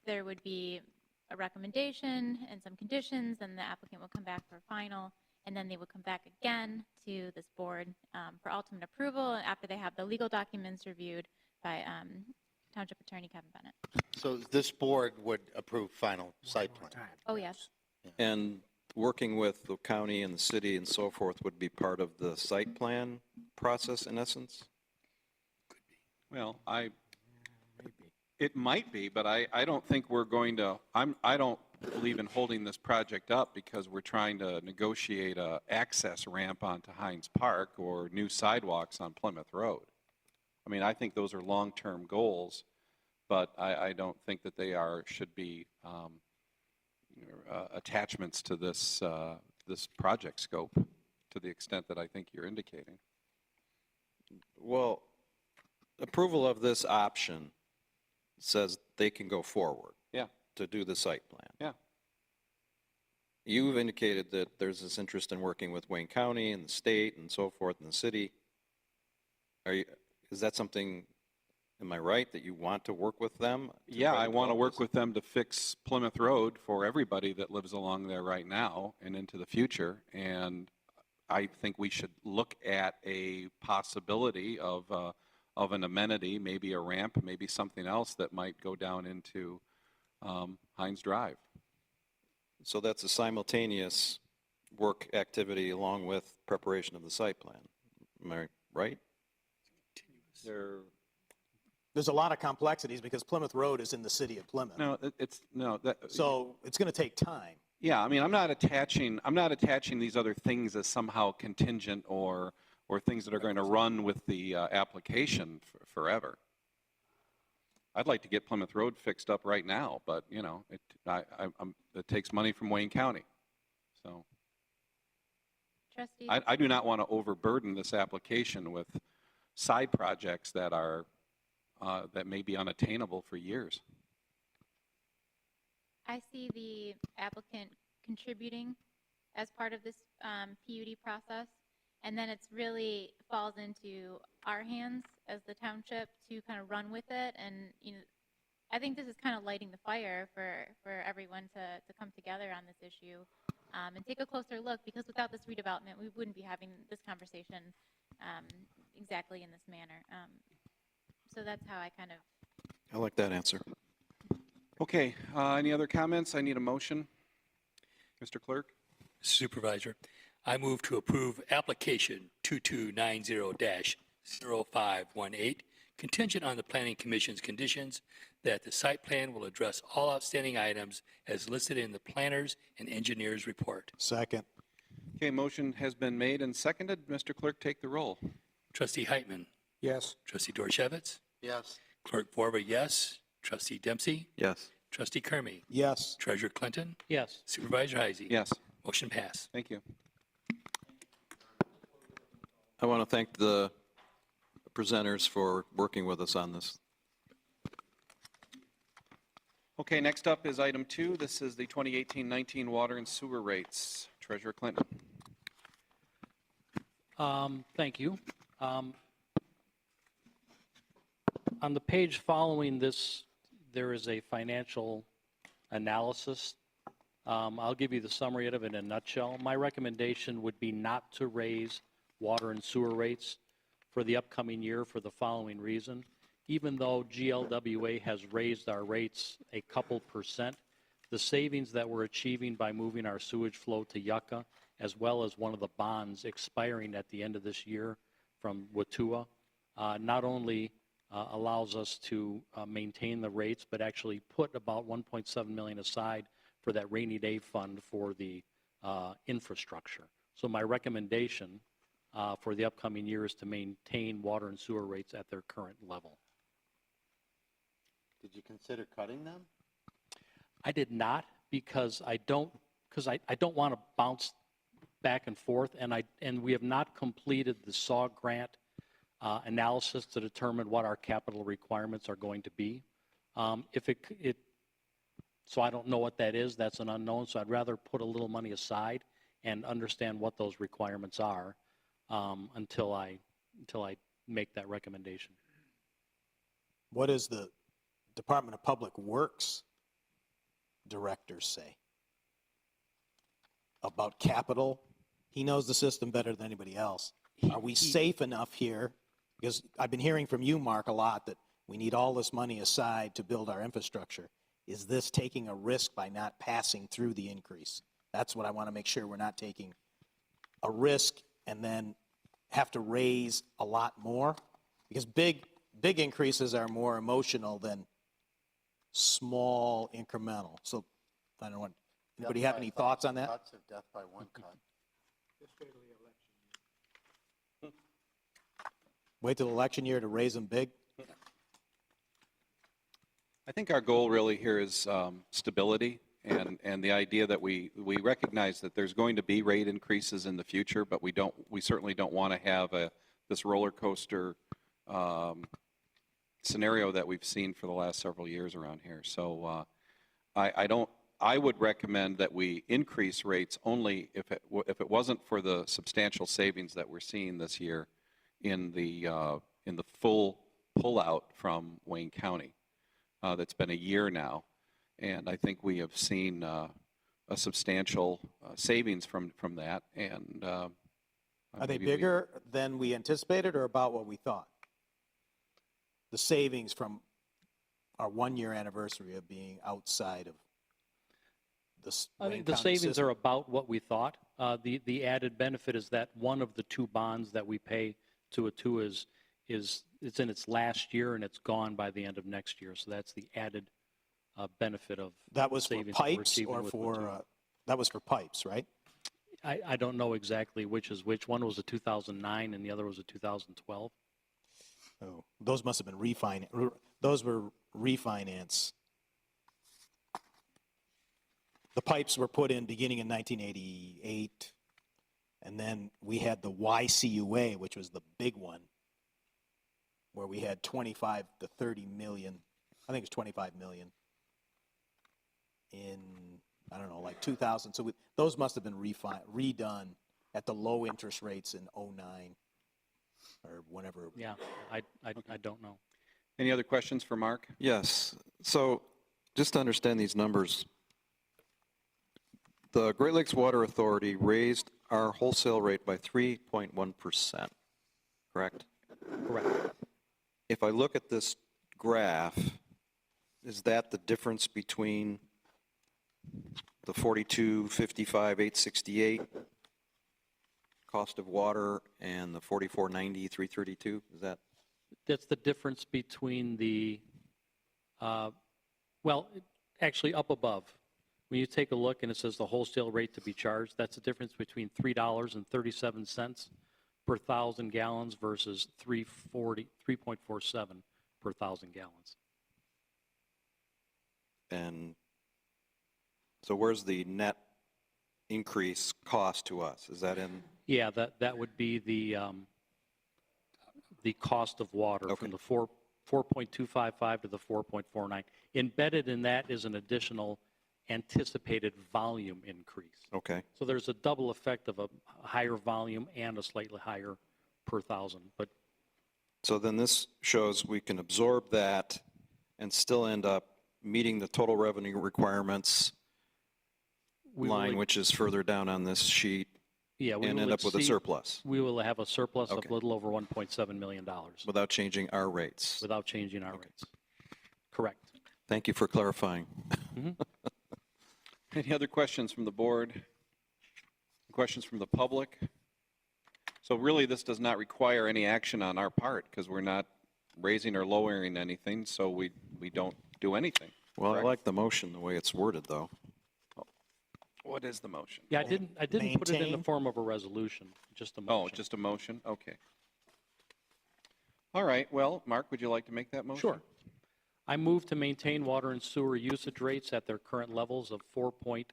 there would be a recommendation and some conditions, and the applicant will come back for final, and then they will come back again to this board for ultimate approval after they have the legal documents reviewed by Township Attorney Kevin Bennett. So this board would approve final site plan? Oh, yes. And working with the county and the city and so forth would be part of the site plan process in essence? Well, it might be, but I don't think we're going to, I don't believe in holding this project up because we're trying to negotiate a access ramp onto Heinz Park or new sidewalks on Plymouth Road. I mean, I think those are long-term goals, but I don't think that they should be attachments to this project scope to the extent that I think you're indicating. Well, approval of this option says they can go forward. Yeah. To do the site plan. Yeah. You've indicated that there's this interest in working with Wayne County and the state and so forth and the city. Is that something, am I right, that you want to work with them? Yeah, I want to work with them to fix Plymouth Road for everybody that lives along there right now and into the future. And I think we should look at a possibility of an amenity, maybe a ramp, maybe something else that might go down into Heinz Drive. So that's a simultaneous work activity along with preparation of the site plan. Am I right? There's a lot of complexities because Plymouth Road is in the city of Plymouth. So it's going to take time. Yeah, I mean, I'm not attaching these other things as somehow contingent or or things that are going to run with the application forever. I'd like to get Plymouth Road fixed up right now, but, you know, it takes money from Wayne County. So Trustees? I do not want to overburden this application with side projects that are, that may be unattainable for years. I see the applicant contributing as part of this PUD process, and then it's really falls into our hands as the township to kind of run with it. And, you know, I think this is kind of lighting the fire for everyone to come together on this issue and take a closer look, because without this redevelopment, we wouldn't be having this conversation exactly in this manner. So that's how I kind of. I like that answer. Okay, any other comments? I need a motion. Mr. Clerk? Supervisor, I move to approve application 2290-0518, contingent on the Planning Commission's conditions that the site plan will address all outstanding items as listed in the planner's and engineer's report. Second. Okay, motion has been made and seconded. Mr. Clerk, take the roll. Trustee Heitman, Yes. Trustee Dorchevitz, Yes. Clerk Borba, yes. Trustee Dempsey, Yes. Trustee Kermy, Yes. Treasurer Clinton, Yes. Supervisor Heisey. Yes, Motion passed. thank you. I want to thank the presenters for working with us on this. Okay, next up is item 2. This is the 2018-19 water and sewer rates. Treasurer Clinton. Thank you. On the page following this, there is a financial analysis. I'll give you the summary of it in a nutshell. My recommendation would be not to raise water and sewer rates for the upcoming year for the following reason. Even though GLWA has raised our rates a couple %, the savings that we're achieving by moving our sewage flow to Yucca, as well as one of the bonds expiring at the end of this year from Watua, not only allows us to maintain the rates, but actually put about $1.7 million aside for that rainy day fund for the infrastructure. So my recommendation for the upcoming year is to maintain water and sewer rates at their current level. Did you consider cutting them? I did not, because I don't want to bounce back and forth, and we have not completed the SAW grant analysis to determine what our capital requirements are going to be. So I don't know what that is. That's an unknown. So I'd rather put a little money aside and understand what those requirements are until I make that recommendation. What does the Department of Public Works director say about capital? He knows the system better than anybody else. Are we safe enough here? Because I've been hearing from you, Mark, a lot that we need all this money aside to build our infrastructure. Is this taking a risk by not passing through the increase? That's what I want to make sure we're not taking a risk and then have to raise a lot more. Because big increases are more emotional than small incremental. So I don't know. Anybody have any thoughts on that? Cuts or death by one cut? Wait till election year to raise them big? I think our goal really here is stability and the idea that we recognize that there's going to be rate increases in the future, but we certainly don't want to have this roller coaster scenario that we've seen for the last several years around here. So I would recommend that we increase rates only if it wasn't for the substantial savings that we're seeing this year in the full pullout from Wayne County. That's been a year now, and I think we have seen a substantial savings from that. And are they bigger than we anticipated or about what we thought? The savings from our 1-year anniversary of being outside of this I think the savings are about what we thought. The added benefit is that one of the 2 bonds that we pay to Watua it's in its last year and it's gone by the end of next year. So that's the added benefit of that was for savings pipes or with for Watua. that was for pipes, right? I don't know exactly which is which. One was a 2009 and the other was a 2012. Oh, those must have been those were refinance. The pipes were put in beginning in 1988, and then we had the YCUA, which was the big one, where we had 25 to 30 million, I think it's 25 million in, I don't know, like 2000. So those must have been redone at the low interest rates in '09 or whenever. Yeah, I don't know. Any other questions for Mark? Yes. So just to understand these numbers, the Great Lakes Water Authority raised our wholesale rate by 3.1%, correct? Correct. If I look at this graph, is that the difference between the 42.55, 868 cost of water and the 44.90, 332? Is that? That's the difference between the, well, actually up above. When you take a look and it says the wholesale rate to be charged, that's the difference between $3.37 per 1,000 gallons versus 3.47 per 1,000 gallons. And so where's the net increase cost to us? Is that in? Yeah, that would be the cost of water from the 4.255 to the 4.49. Embedded in that is an additional anticipated volume increase. Okay. So there's a double effect of a higher volume and a slightly higher per 1,000. But So then this shows we can absorb that and still end up meeting the total revenue requirements line, which is further down on this sheet, yeah, we and will end up with a exceed- surplus We will have a surplus Okay. of a little over $1.7 million without changing our rates. without changing our rates. Correct. Thank you for clarifying. Any other questions from the board? Questions from the public? So really, this does not require any action on our part because we're not raising or lowering anything, so we don't do anything. Well, Correct. I like the motion the way it's worded, though. What is the motion? Yeah, I didn't put it in the Maintain. form of a resolution, just a motion. Oh, just a motion? Okay. All right, well, Mark, would you like to make that motion? Sure. I move to maintain water and sewer usage rates at their current levels of $4.08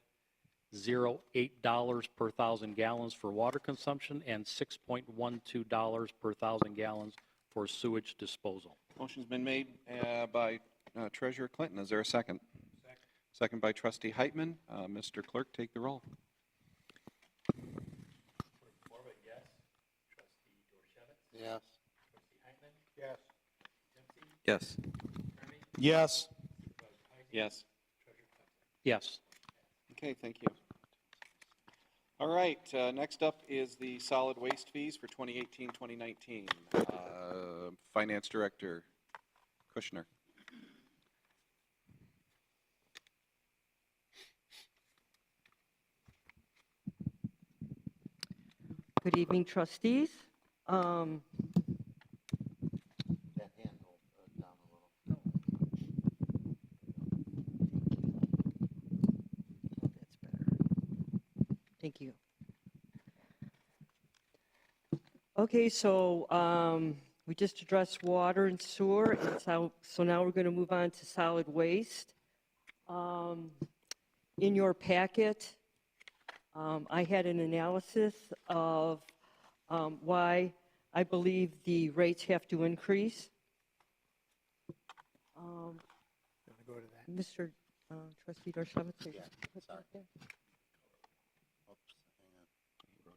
per 1,000 gallons for water consumption and $6.12 per 1,000 gallons for sewage disposal. Motion's been made by Treasurer Clinton. Is there a second? Second by Trustee Heitman. Mr. Clerk, take the roll. Yes. Yes. Yes. Yes. Yes. Okay, thank you. All right, next up is the solid waste fees for 2018-2019. Finance Director Kushner. Good evening, trustees. That handle down a little. That's better. Thank you. Okay, so we just addressed water and sewer, and so now we're going to move on to solid waste. In your packet, I had an analysis of why I believe the rates have to increase. Want to go to that? Mr. Trustee Dorshevitz, Yeah, sorry. Oops, hang on.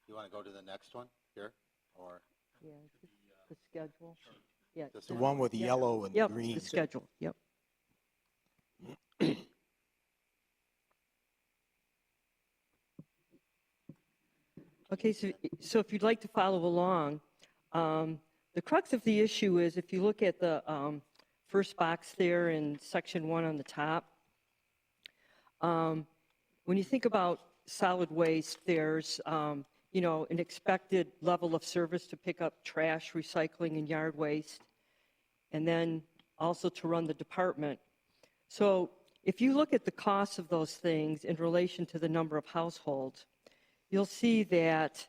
You want to go to the next one here, or? Yeah, the schedule. Yeah. This The one with yellow and Yep, green. the schedule, yep. Okay, so if you'd like to follow along, the crux of the issue is if you look at the first box there in section 1 on the top, when you think about solid waste, there's you know, an expected level of service to pick up trash, recycling, and yard waste. And then also to run the department. So if you look at the costs of those things in relation to the number of households, you'll see that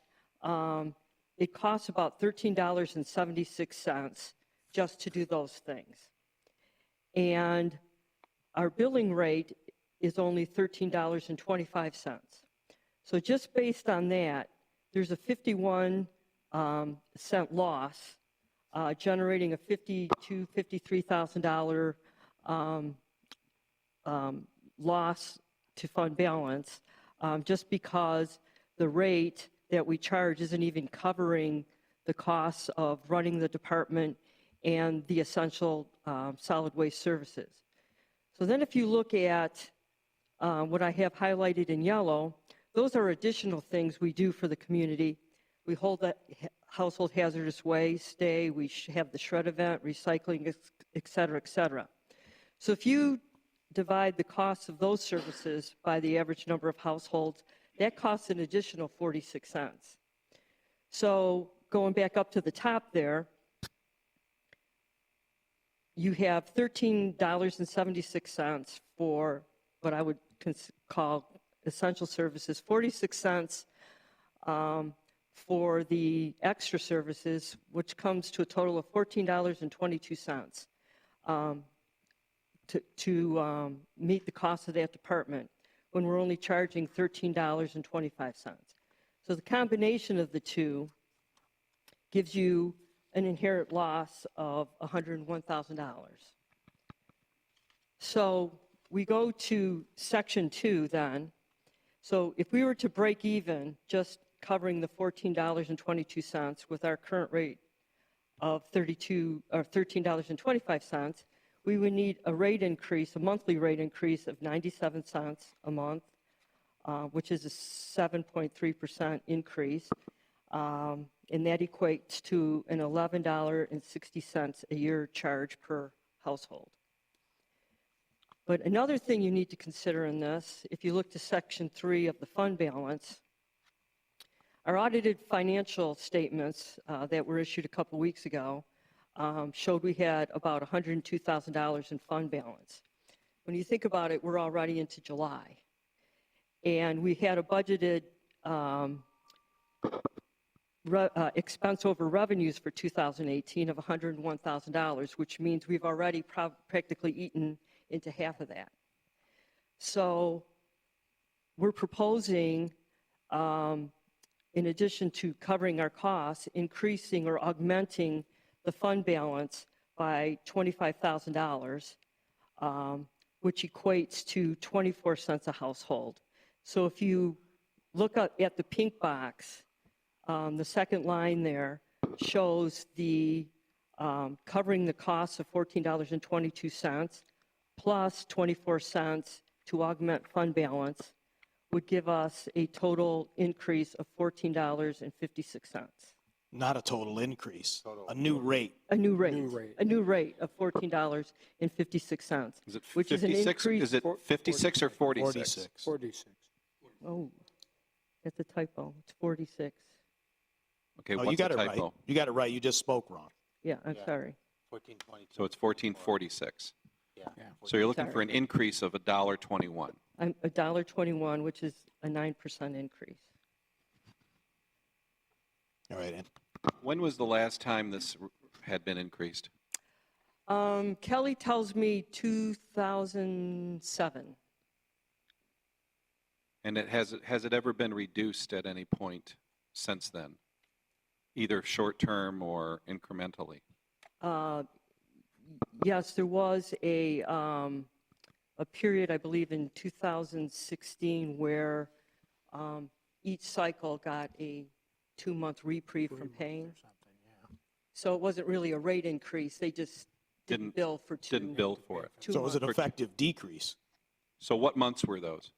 it costs about $13.76 just to do those things. And our billing rate is only $13.25. So just based on that, there's a 51-cent loss, generating a $53,000 loss to fund balance, just because the rate that we charge isn't even covering the costs of running the department and the essential solid waste services. So then if you look at what I have highlighted in yellow, those are additional things we do for the community. We hold that household hazardous waste day, we have the shred event, recycling, et cetera, et cetera. So if you divide the costs of those services by the average number of households, that costs an additional 46 cents. So going back up to the top there, you have $13.76 for what I would call essential services, 46 cents for the extra services, which comes to a total of $14.22 to meet the cost of that department when we're only charging $13.25. So the combination of the two gives you an inherent loss of $101,000. So we go to section 2 then. So if we were to break even just covering the $14.22 with our current rate of $13.25, we would need a rate increase, a monthly rate increase of 97 cents a month, which is a 7.3% increase. And that equates to an $11.60 a year charge per household. But another thing you need to consider in this, if you look to section 3 of the fund balance, our audited financial statements that were issued a couple weeks ago showed we had about $102,000 in fund balance. When you think about it, we're already into July. And we had a budgeted expense over revenues for 2018 of $101,000, which means we've already practically eaten into half of that. So we're proposing, in addition to covering our costs, increasing or augmenting the fund balance by $25,000, which equates to 24 cents a household. So if you look at the pink box, the second line there shows the covering the costs of $14.22 plus 24 cents to augment fund balance would give us a total increase of $14.56. Not a total increase, a new rate. A new rate. A new rate of $14.56. Is it which is an 56? increase. Is it 56 or 46? 46. Oh, that's a typo. It's 46. Okay, Oh, what's you got the it right. typo? You got it right. You just spoke wrong. Yeah, I'm sorry. 1422. So it's 1446. Yeah. So you're looking Sorry. for an increase of $1.21. I'm $1.21, which is a 9% increase. All right, Ann. When was the last time this had been increased? Kelly tells me 2007. And has it ever been reduced at any point since then, either short-term or incrementally? Yes, there was a period, I believe, in 2016 where each cycle got a 2-month reprieve from paying. So it wasn't really a rate increase. They just didn't bill for two. Didn't bill for it. 2 So it was an months. effective decrease. So what months were those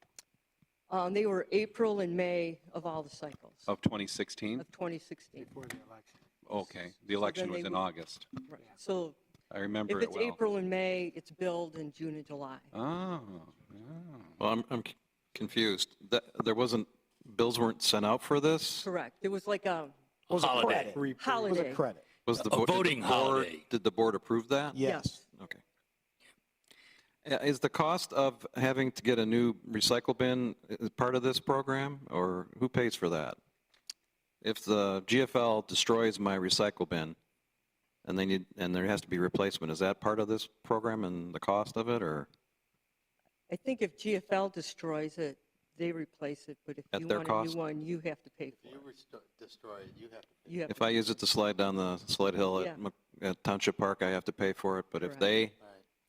They were April and May of all the cycles of 2016? of 2016. Before the election. Okay, the election then was they in would- August. Right. So I remember if it it's well. April and May, it's billed in June and July. Oh, Well, I'm confused. There wasn't, bills weren't sent out for this? Correct. There was like a Was a Holiday. credit. Was holiday. a credit. Was the A board- did the voting board- holiday. Did the board approve that? Yes. Okay. Is the cost of having to get a new recycle bin part of this program, or who pays for that? If the GFL destroys my recycle bin and there has to be replacement, is that part of this program and the cost of it, or I think if GFL destroys it, they replace it, but if At you their want a new cost? one, you have to pay for If you it. destroy it, you have to pay. You have if to- I use it to slide down the sled hill Yeah. at Township Park, I have to pay for it, but if Correct. they Right.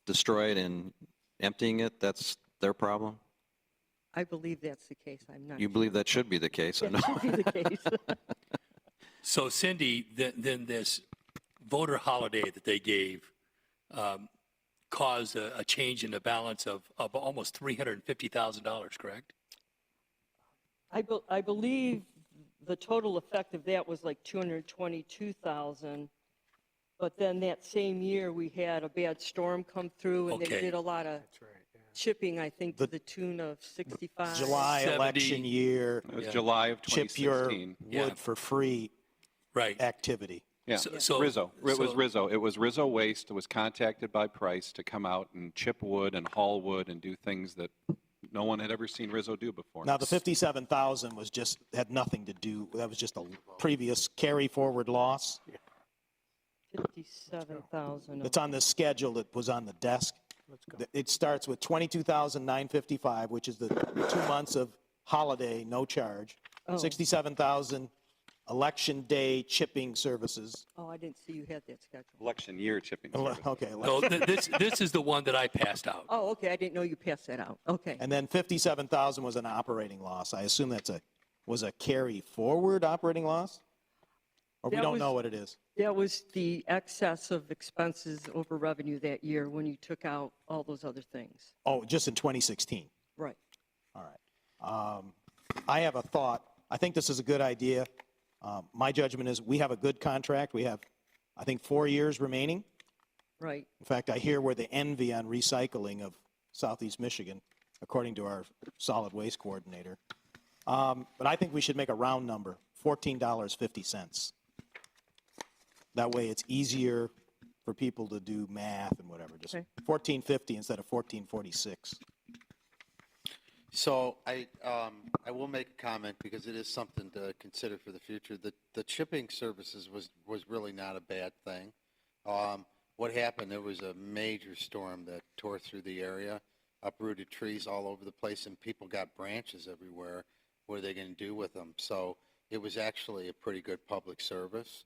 destroy it and emptying it, that's their problem? I believe that's the case. I'm not You sure. believe that should be the case, I know. That should be the case. So Cindy, then this voter holiday that they gave caused a change in the balance of almost $350,000, correct? I believe the total effect of that was like 222,000. But then that same year, we had a bad storm come through, and they Okay. did a lot of That's right, yeah. chipping, I think, to the tune of 65. July 70. election year, It was Yeah. July of chip your 2016. Yeah. wood for free Right. activity. Yeah, So- Rizzo. It was so- Rizzo. It was Rizzo Waste that was contacted by Price to come out and chip wood and haul wood and do things that no one had ever seen Rizzo do before. Now, the 57,000 had nothing to do, that was just a previous carry forward loss. 57,000. It's on the schedule that was on the desk. Let's go. It starts with 22,955, which is the 2 months of holiday, no charge. Oh. 67,000 election day chipping services. Oh, I didn't see you had that schedule. Election year chipping service. Okay. So this is the one that I passed out. Oh, okay, I didn't know you passed that out. Okay. And then 57,000 was an operating loss. I assume was a carry forward operating loss? Or we That don't was- know what it is? That was the excess of expenses over revenue that year when you took out all those other things. Oh, just in 2016. Right. All right. I have a thought. I think this is a good idea. My judgment is we have a good contract. We have, I think, 4 years remaining. Right. In fact, I hear we're the envy on recycling of Southeast Michigan, according to our solid waste coordinator. But I think we should make a round number, $14.50. That way it's easier for people to do math and whatever. Just Okay. $14.50 instead of $14.46. So I will make a comment because it is something to consider for the future. The chipping services was really not a bad thing. What happened, there was a major storm that tore through the area, uprooted trees all over the place, and people got branches everywhere. What are they going to do with them? So it was actually a pretty good public service.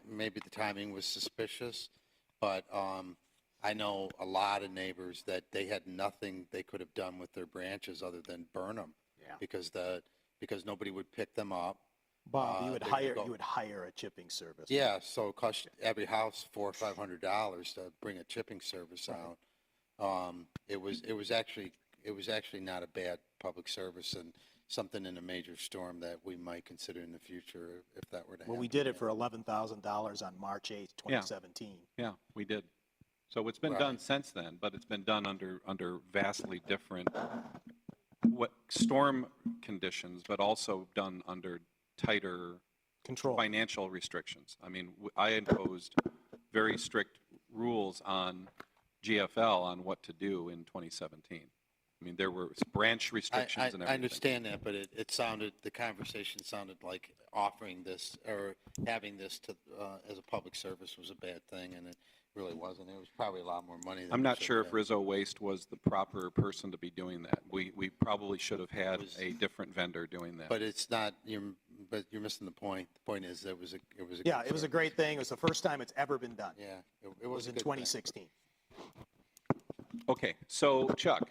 Maybe the timing was suspicious, but I know a lot of neighbors that they had nothing they could have done with their branches other than burn them. Yeah. Because nobody would pick them up. Bob, you would they could go- hire a chipping service. Yeah, so it cost every house $400 or $500 to bring a chipping service out. It was actually not a bad public service and something in a major storm that we might consider in the future if that were to happen. Well, we did it for $11,000 on March 8th, 2017. Yeah, we did. So it's been Right. done since then, but it's been done under vastly different storm conditions, but also done under tighter Control. financial restrictions. I mean, I imposed very strict rules on GFL on what to do in 2017. I mean, there were branch restrictions and everything. I understand that, but the conversation sounded like offering this or having this to, as a public service was a bad thing, and it really wasn't. It was probably a lot more money than I'm it not should sure have if been. Rizzo Waste was the proper person to be doing that. We probably should have had a different vendor doing that. But it's not, but you're missing the point. The point is it was a Yeah, good it was a service. great thing. It was the first time it's ever been done. Yeah, it It was a in good thing. 2016. Okay, so Chuck,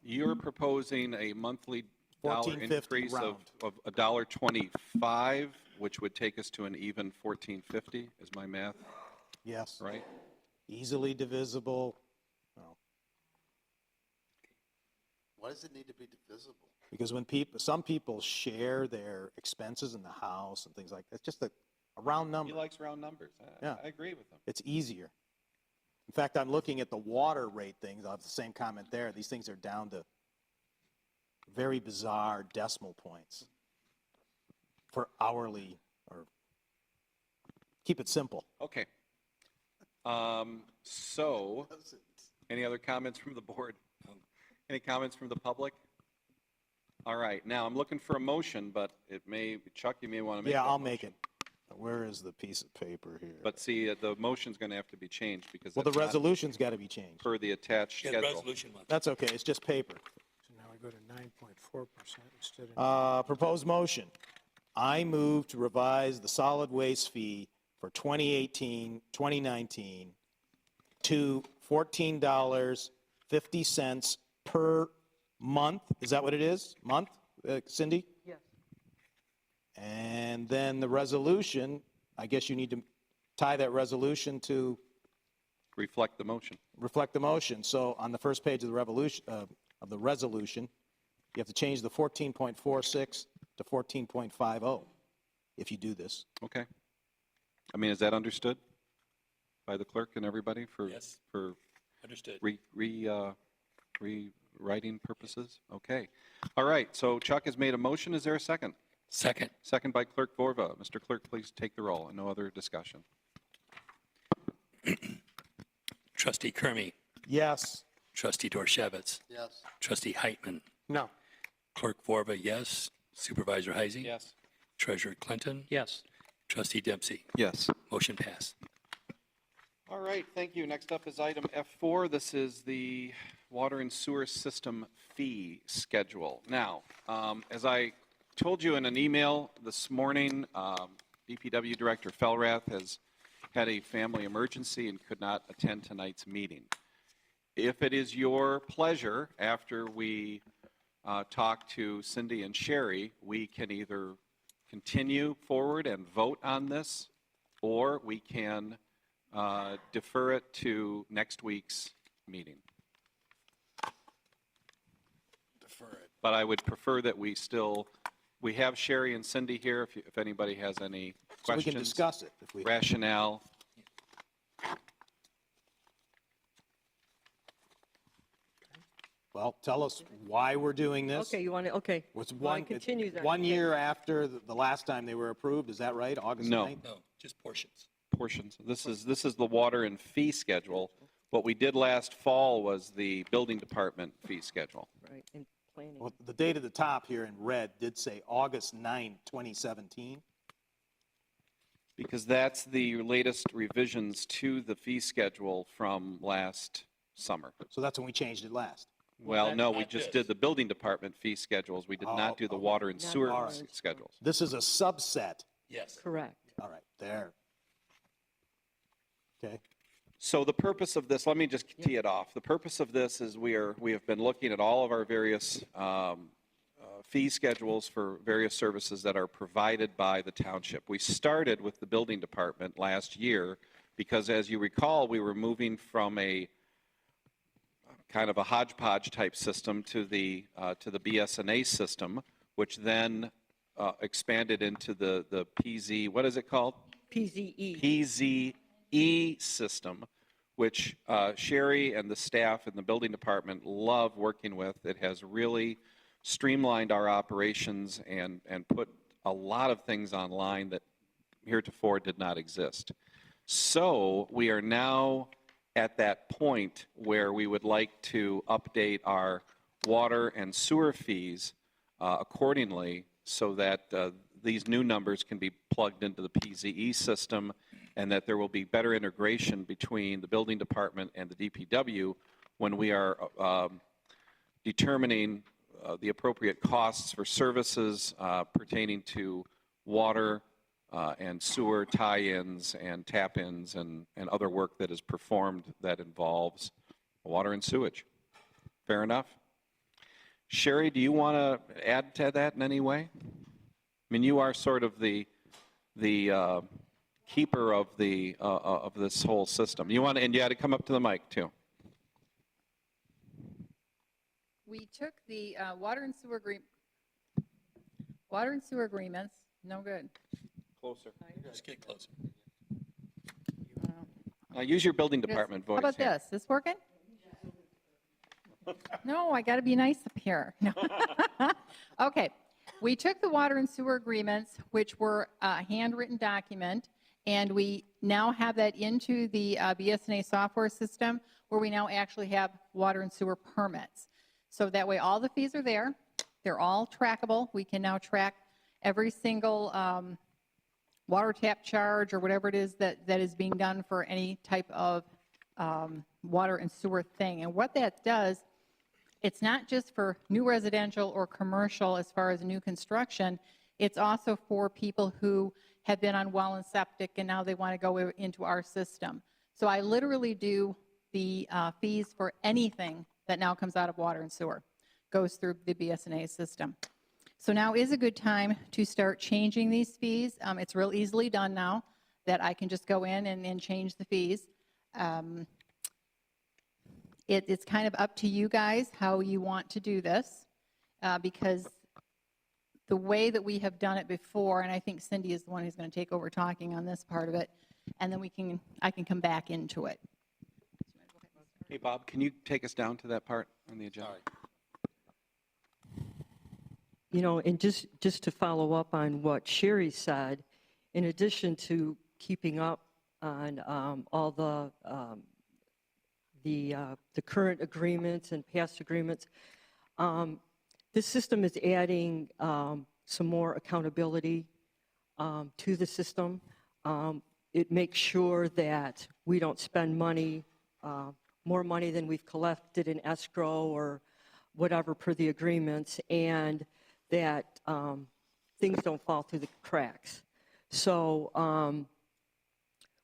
you're proposing a monthly dollar $14.50 increase of round. $1.25, which would take us to an even $14.50, is my math Yes. right? Easily divisible. No. Why does it need to be divisible? Because when some people share their expenses in the house and things like that, it's just a round He number. likes round numbers. Yeah. I agree with him. It's easier. In fact, I'm looking at the water rate things. I'll have the same comment there. These things are down to very bizarre decimal points for hourly, or keep it simple. Okay. So, Any other comments from the board? Any comments from the public? All right, now I'm looking for a motion, but it may, Chuck, you may want to make Yeah, that I'll make motion. it. Where is the piece of paper here? But see, the motion's going to have to be changed because Well, the that's not resolution's got to be changed. per the attached Yeah, the schedule. resolution one. That's okay, it's just paper. So now we go to 9.4% instead of. Proposed motion. I move to revise the solid waste fee for 2018, 2019 to $14.50 per month. Is that what it is? Month, Cindy? Yes. And then the resolution, I guess you need to tie that resolution to Reflect the motion. reflect the motion. So on the first page of the resolution, you have to change the 14.46 to 14.50 if you do this. Okay. I mean, is that understood by the clerk and everybody for, Yes. for Understood. rewriting purposes? Okay. All right, so Chuck has made a motion. Is there a second? Second. Second by Clerk Vorva. Mr. Clerk, please take the roll and no other discussion. Trustee Kermy. Yes. Trustee Dorchevitz. Yes. Trustee Heitman. No. Clerk Vorba, yes. Supervisor Heisey. Yes. Treasurer Clinton. Yes. Trustee Dempsey. Yes. Motion passed. All right, thank you. Next up is item F4. This is the water and sewer system fee schedule. Now, as I told you in an email this morning, DPW Director Felrath has had a family emergency and could not attend tonight's meeting. If it is your pleasure, after we talk to Cindy and Sherry, we can either continue forward and vote on this, or we can defer it to next week's meeting. Defer it. But I would prefer that we have Sherry and Cindy here if anybody has any So we questions. can discuss it if we. Rationale. Well, tell us why we're doing this. Okay, you want to, okay. Was You wanna one, continue it's that? 1 Okay. year after the last time they were approved, is that right? August No. 9th? No, just portions. Portions. This is the water and fee schedule. What we did last fall was the building department fee schedule. Right, and planning. Well, the date at the top here in red did say August 9, 2017. Because that's the latest revisions to the fee schedule from last summer. So that's when we changed it last. Well, no, we not just this. did the building department fee schedules. We did not do the okay. water and Not sewer water and schedules. This is a subset. Yes. Correct. All right, there. Okay. So the purpose of this, let me just tee it off. The purpose of this is we have been looking at all of our various fee schedules for various services that are provided by the township. We started with the building department last year because, as you recall, we were moving from a kind of a hodgepodge type system to the BSNA system, which then expanded into the PZ, what is it called? PZE. PZE system, which Sherry and the staff in the building department love working with. It has really streamlined our operations and put a lot of things online that heretofore did not exist. So we are now at that point where we would like to update our water and sewer fees accordingly so that these new numbers can be plugged into the PZE system and that there will be better integration between the building department and the DPW when we are determining the appropriate costs for services pertaining to water and sewer tie-ins and tap-ins and other work that is performed that involves water and sewage. Fair enough? Sherry, do you want to add to that in any way? I mean, you are sort of the keeper of this whole system. You want, and you had to come up to the mic too. We took the water and sewer agreements, no good. Closer. Just get closer. Use your building department voice. How about here. this? This working? No, I got to be nice up here. No. Okay. We took the water and sewer agreements, which were a handwritten document, And we now have that into the BSNA software system where we now actually have water and sewer permits. So that way all the fees are there. They're all trackable. We can now track every single water tap charge or whatever it is that is being done for any type of water and sewer thing. And what that does, it's not just for new residential or commercial as far as new construction, it's also for people who have been on well and septic and now they want to go into our system. So I literally do the fees for anything that now comes out of water and sewer, goes through the BSNA system. So now is a good time to start changing these fees. It's real easily done now that I can just go in and change the fees. It's kind of up to you guys how you want to do this because the way that we have done it before, and I think Cindy is the one who's going to take over talking on this part of it, and then I can come back into it. Hey, Bob, can you take us down to that part on the agenda? You know, and just to follow up on what Sherry said, in addition to keeping up on all the current agreements and past agreements, this system is adding some more accountability to the system. It makes sure that we don't spend money, more money than we've collected in escrow or whatever per the agreements, and that things don't fall through the cracks. So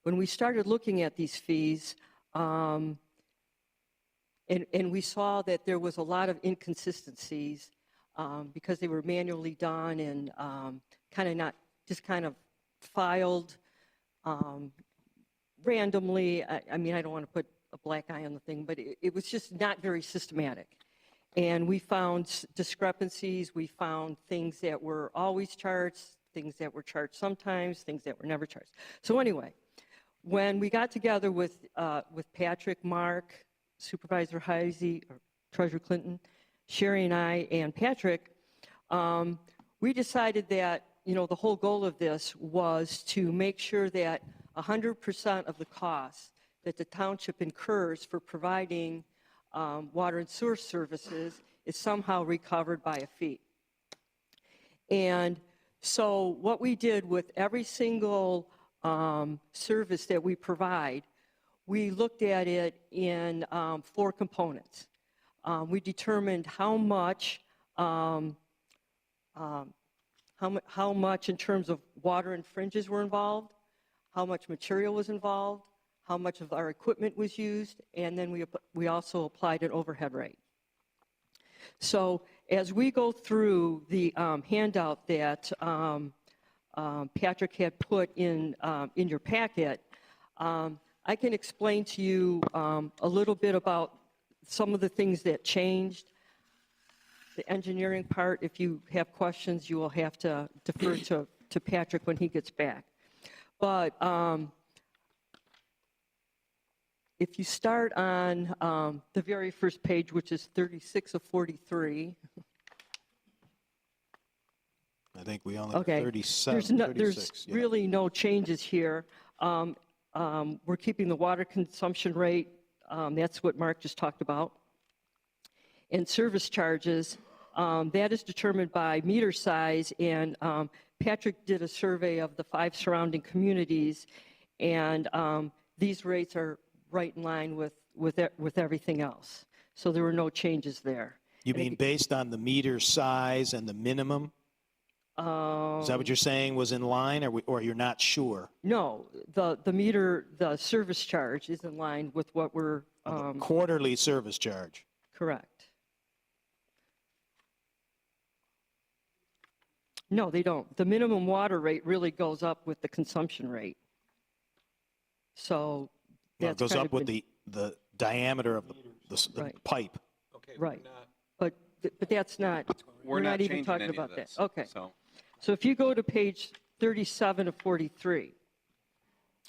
when we started looking at these fees, and we saw that there was a lot of inconsistencies because they were manually done and kind of filed randomly. I mean, I don't want to put a black eye on the thing, but it was just not very systematic. And we found discrepancies. We found things that were always charged, things that were charged sometimes, things that were never charged. So anyway, when we got together with Patrick, Mark, Supervisor Heisey, or Treasurer Clinton, Sherry and I, and Patrick, we decided that, you know, the whole goal of this was to make sure that 100% of the costs that the township incurs for providing water and sewer services is somehow recovered by a fee. And so what we did with every single service that we provide, we looked at it in 4 components. We determined how much in terms of water and fringes were involved, how much material was involved, how much of our equipment was used, and then we also applied an overhead rate. So as we go through the handout that Patrick had put in your packet, I can explain to you a little bit about some of the things that changed. The engineering part, if you have questions, you will have to defer to Patrick when he gets back. But if you start on the very first page, which is 36 of 43. I think we only have 37, there's 36. really no changes here. We're keeping the water consumption rate. That's what Mark just talked about. And service charges, that is determined by meter size. And Patrick did a survey of the 5 surrounding communities. And these rates are right in line with everything else. So there were no changes there. You mean based on the meter size and the minimum? Is that what you're saying was in line, or you're not sure? No, the service charge is in line with what we're... quarterly service charge. Correct. No, they don't. The minimum water rate really goes up with the consumption rate. So Well, it goes up with the diameter of the right. pipe. Okay, right. But that's not... We're not even changing talking any about of this. that. Okay. So if you go to page 37 of 43,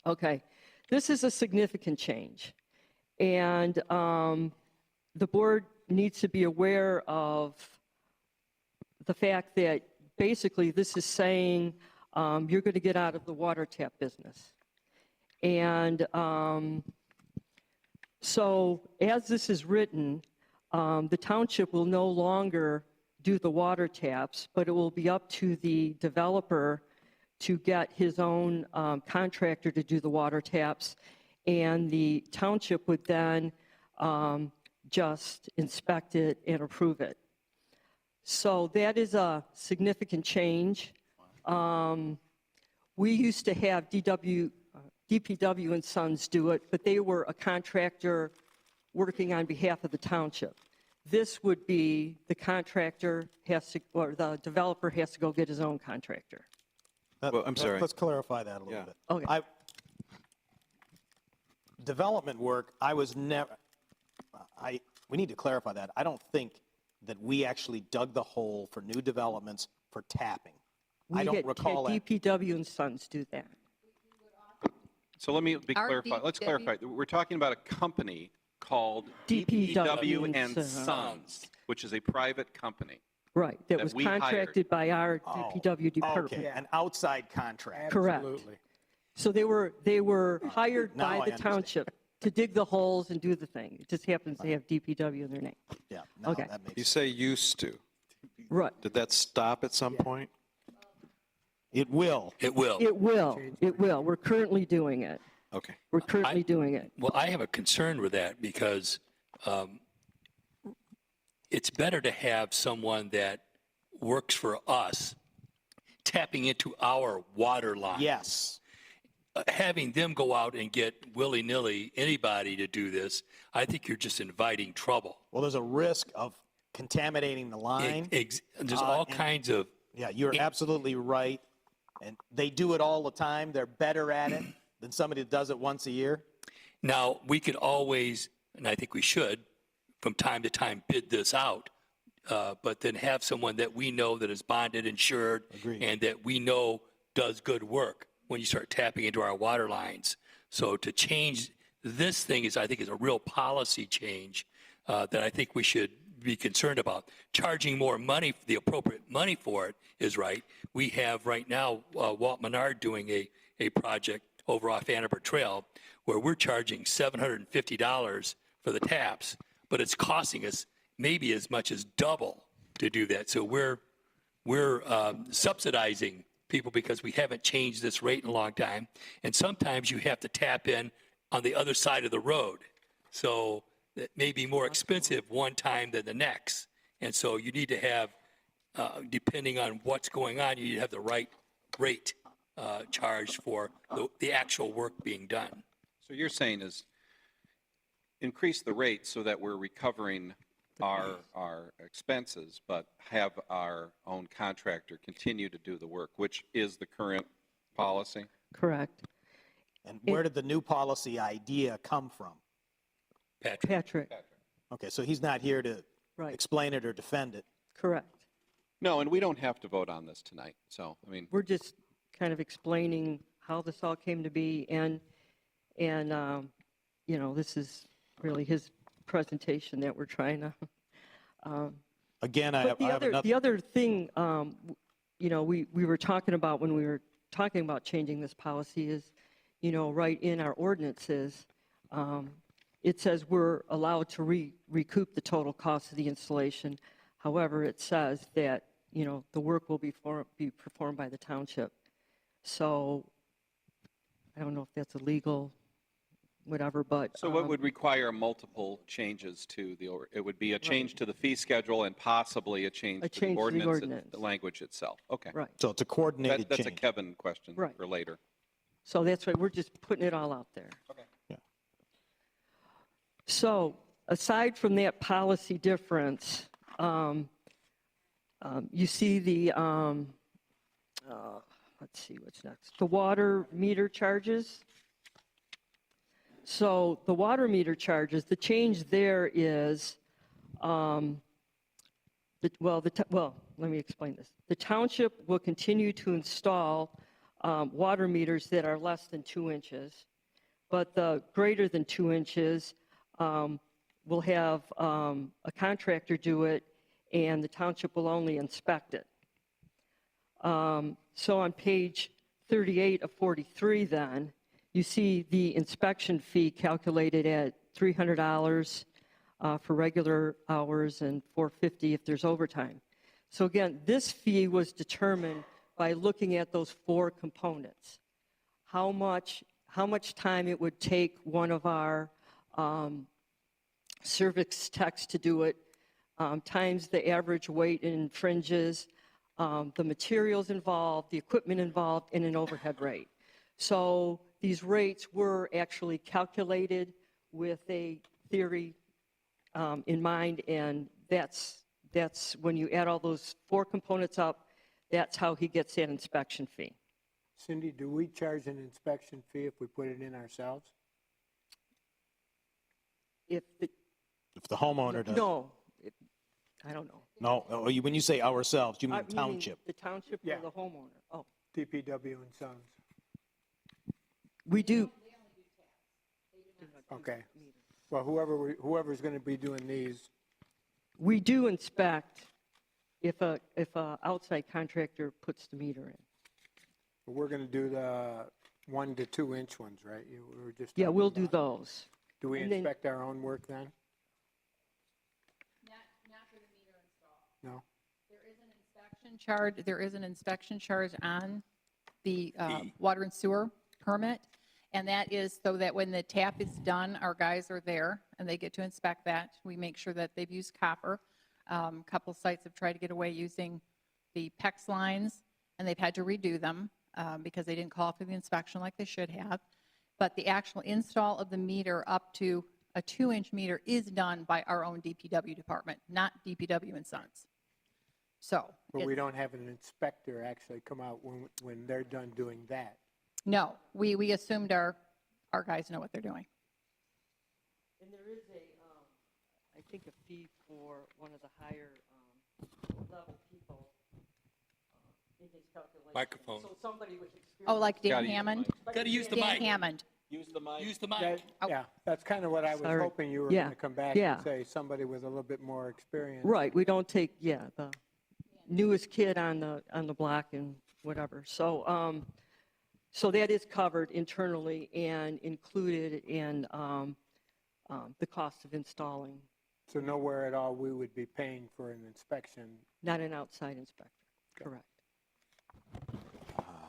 okay, this is a significant change. And the board needs to be aware of the fact that basically this is saying you're going to get out of the water tap business. And so as this is written, the township will no longer do the water taps, but it will be up to the developer to get his own contractor to do the water taps, and the township would then just inspect it and approve it. So that is a significant change. We used to have DPW and Sons do it, but they were a contractor working on behalf of the township. This would be the contractor has to, or the developer has to go get his own contractor. Well, I'm sorry. Let's clarify that a little Yeah. bit. Okay. Development work, I was never, we need to clarify that. I don't think that we actually dug the hole for new developments for tapping. I don't recall had that. DPW and Sons do that. So let me be Our clarify. Let's DPW clarify. We're talking about a company called DPW DPW and and Sons. Sons, which is a private company. Right, that That was we hired. contracted by our DPW department. Okay, an outside contract. Correct. Absolutely. So they were hired Now by I the understand. township to dig the holes and do the thing. It just happens to have DPW in their name. Yeah, now Okay. that makes You sense. say used to. Right. Did that stop at some point? It will. It will. It will. We're currently doing it. Okay. We're currently doing it. Well, I have a concern with that because it's better to have someone that works for us tapping into our water line. Yes. Having them go out and get willy-nilly anybody to do this, I think you're just inviting trouble. Well, there's a risk of contaminating the line. There's all and- kinds of, Yeah, you're absolutely right. And they do it all the time. They're better at it than somebody that does it once a year. now, we could always, and I think we should, from time to time, bid this out, but then have someone that we know that is bonded, insured, Agreed. and that we know does good work when you start tapping into our water lines. So to change this thing is, I think, is a real policy change that I think we should be concerned about. Charging more money, the appropriate money for it is right. We have right now Walt Menard doing a project over off Ann Arbor Trail where we're charging $750 for the taps, but it's costing us maybe as much as double to do that. So we're subsidizing people because we haven't changed this rate in a long time. And sometimes you have to tap in on the other side of the road. So it may be more expensive one time than the next. And so you need to have, depending on what's going on, you need to have the right rate charged for the actual work being done. So you're saying is increase the rate so that we're recovering our expenses, but have our own contractor continue to do the work, which is the current policy? Correct. And where did the new policy idea come from? Patrick, Okay, so he's not here to Right. explain it or defend it. correct. No, and we don't have to vote on this tonight. So, I mean, We're just kind of explaining how this all came to be, and this is really his presentation that we're trying to. Again, I But have another. the other thing, we were talking about when we were talking about changing this policy is, right in our ordinances, it says we're allowed to recoup the total cost of the installation. However, it says that, the work will be performed by the township. So I don't know if that's illegal, whatever, but. so what would require multiple changes to it would be a change to the fee schedule and possibly a change to the ordinance, the language itself. Okay. Right. So it's a coordinated That's a change. Kevin question Right. for later. So that's why we're just putting it all out there. Okay. Yeah. So aside from that policy difference, you see the, let's see what's next, the water meter charges. So the water meter charges, the change there is, let me explain this. The township will continue to install water meters that are less than 2 inches, but the greater than 2 inches will have a contractor do it, and the township will only inspect it. So on page 38 of 43 then, you see the inspection fee calculated at $300 for regular hours and $450 if there's overtime. So again, this fee was determined by looking at those 4 components. How much time it would take one of our service techs to do it, times the average weight in fringes, the materials involved, the equipment involved, and an overhead rate. So these rates were actually calculated with a theory in mind, and that's when you add all those 4 components up, that's how he gets that inspection fee. Cindy, do we charge an inspection fee if we put it in ourselves? If the, If the homeowner does. no, I don't know. No, when you say ourselves, you mean Meaning township? The township Yeah. or the homeowner? Oh, DPW and Sons. we do. Okay. Well, whoever's going to be doing these, We do inspect if a outside contractor puts the meter in. we're going to do the 1 to 2 inch ones, right? We were just Yeah, talking we'll do about- those. Do we and then- inspect our own work then? Not for the meter install. No? There is an inspection charge on the water and sewer permit, and that is so that when the tap is done, our guys are there and they get to inspect that. We make sure that they've used copper. A couple sites have tried to get away using the PEX lines, and they've had to redo them because they didn't call for the inspection like they should have. But the actual install of the meter up to a 2-inch meter is done by our own DPW department, not DPW and Sons. So. But we it's- don't have an inspector actually come out when they're done doing that. No, we assumed our guys know what they're doing. And there is I think a fee for one of the higher level people in his calculation. Microphone. So somebody with experience. Oh, like Dan Gotta use the Hammond? Got to use the Dan mic. Hammond. Use the mic. Use the mic. Yeah, that's kind of what I was Sorry. hoping you were Yeah, going to come back yeah. and say, somebody with a little bit more experience. Right, we don't take, the newest kid on the block and whatever. So, so that is covered internally and included in the cost of installing, So nowhere at all we would be paying for an inspection. not an outside inspector, correct.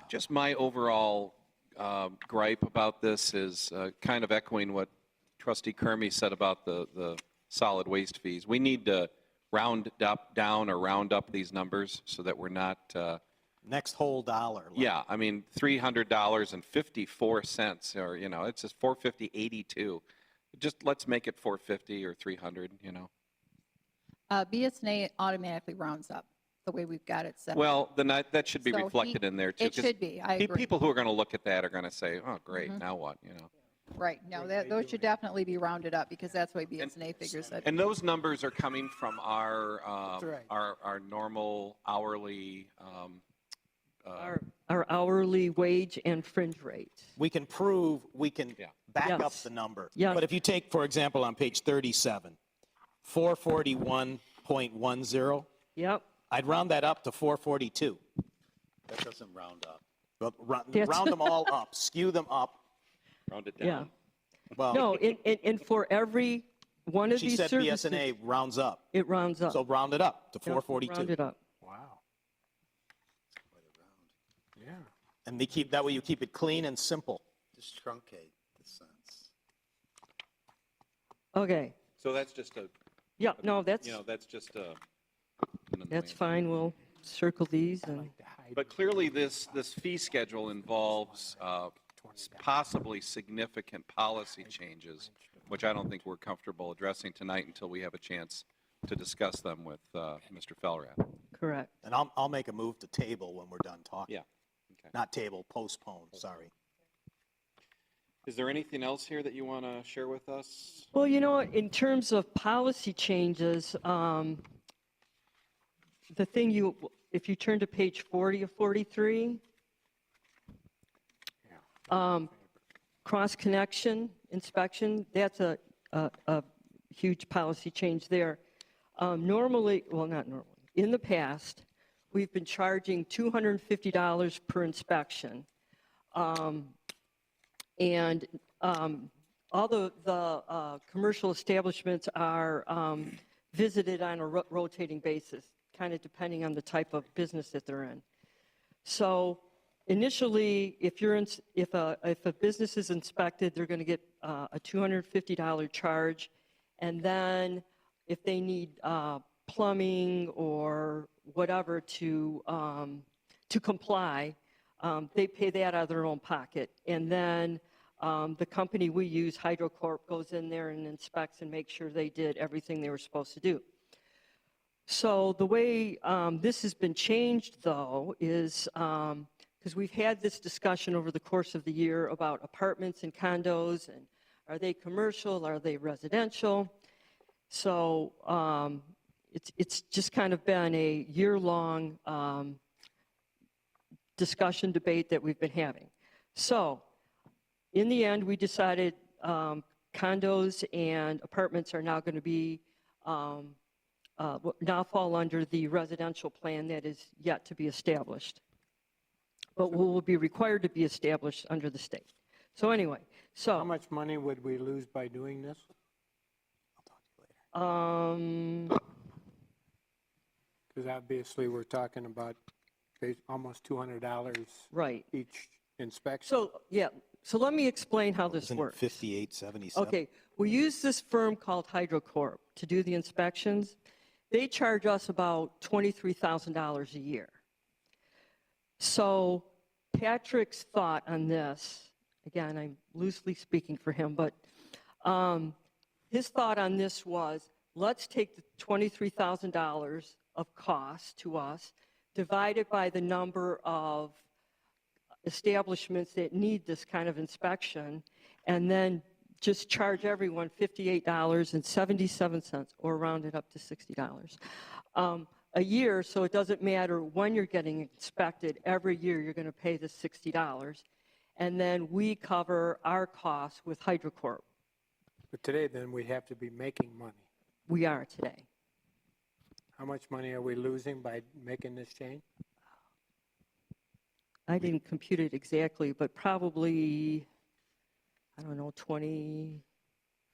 Just my overall gripe about this is kind of echoing what Trustee Kermy said about the solid waste fees. We need to round down or round up these numbers so that we're not, Next whole dollar. like- yeah, I mean, $300.54 or, it's just $450.82. Just let's make it $450 or $300. BSNA automatically rounds up the way we've got it set. Well, then that should be So reflected in there too. It 'cause should be, I agree. People who are going to look at that are going to say, oh, great, now what, Right, no, those should definitely be rounded up because that's the way BSNA figures it. And those numbers are coming from our, right. our normal hourly, Our hourly wage and fringe rates. We can prove, we can Yeah. back up Yes. the number. Yes. But if you take, for example, on page 37, 441.10, Yep, I'd round that up to 442. That doesn't round up. But That's- round them all up, skew them up. round it yeah. down. Well, No, and for every one of she these said services, BSNA rounds up. it rounds up. So round it up to Yep, 442. Round it up. Wow. Yeah. And that way you keep it clean and simple. Just truncate the cents. Okay, So that's just yeah, no, that's that's just a. fine, we'll circle these and, But clearly, this fee schedule involves possibly significant policy changes, which I don't think we're comfortable addressing tonight until we have a chance to discuss them with Mr. Felrath. correct. And I'll make a move to table when we're done talking. Yeah. Okay. Not table, postpone, sorry. Is there anything else here that you want to share with us? Well, in terms of policy changes, the thing if you turn to page 40 of 43, cross-connection inspection, that's a huge policy change there. Normally, well, not normally, in the past, we've been charging $250 per inspection. And all the commercial establishments are visited on a rotating basis, kind of depending on the type of business that they're in. So initially, if a business is inspected, they're going to get a $250 charge. And then if they need plumbing or whatever to comply, they pay that out of their own pocket. And then the company we use, HydroCorp, goes in there and inspects and makes sure they did everything they were supposed to do. So the way this has been changed, though, is because we've had this discussion over the course of the year about apartments and condos, and are they commercial, are they residential? So it's just kind of been a year-long discussion, debate that we've been having. So in the end, we decided condos and apartments are now going to be now fall under the residential plan that is yet to be established, but will be required to be established under the state. So anyway, How much money would we lose by doing this? Because obviously we're talking about almost $200 right. each inspection. So yeah, so let me explain how this Isn't it works. 58.77? Okay, we use this firm called HydroCorp to do the inspections. They charge us about $23,000 a year. So Patrick's thought on this, again, I'm loosely speaking for him, but his thought on this was, let's take the $23,000 of cost to us, divide it by the number of establishments that need this kind of inspection, and then just charge everyone $58.77, or round it up to $60 a year. So it doesn't matter when you're getting inspected. Every year you're going to pay the $60, and then we cover our costs with HydroCorp. But today, then, we have to be making money. We are today. How much money are we losing by making this change? I didn't compute it exactly, but probably, I don't know, $25,000,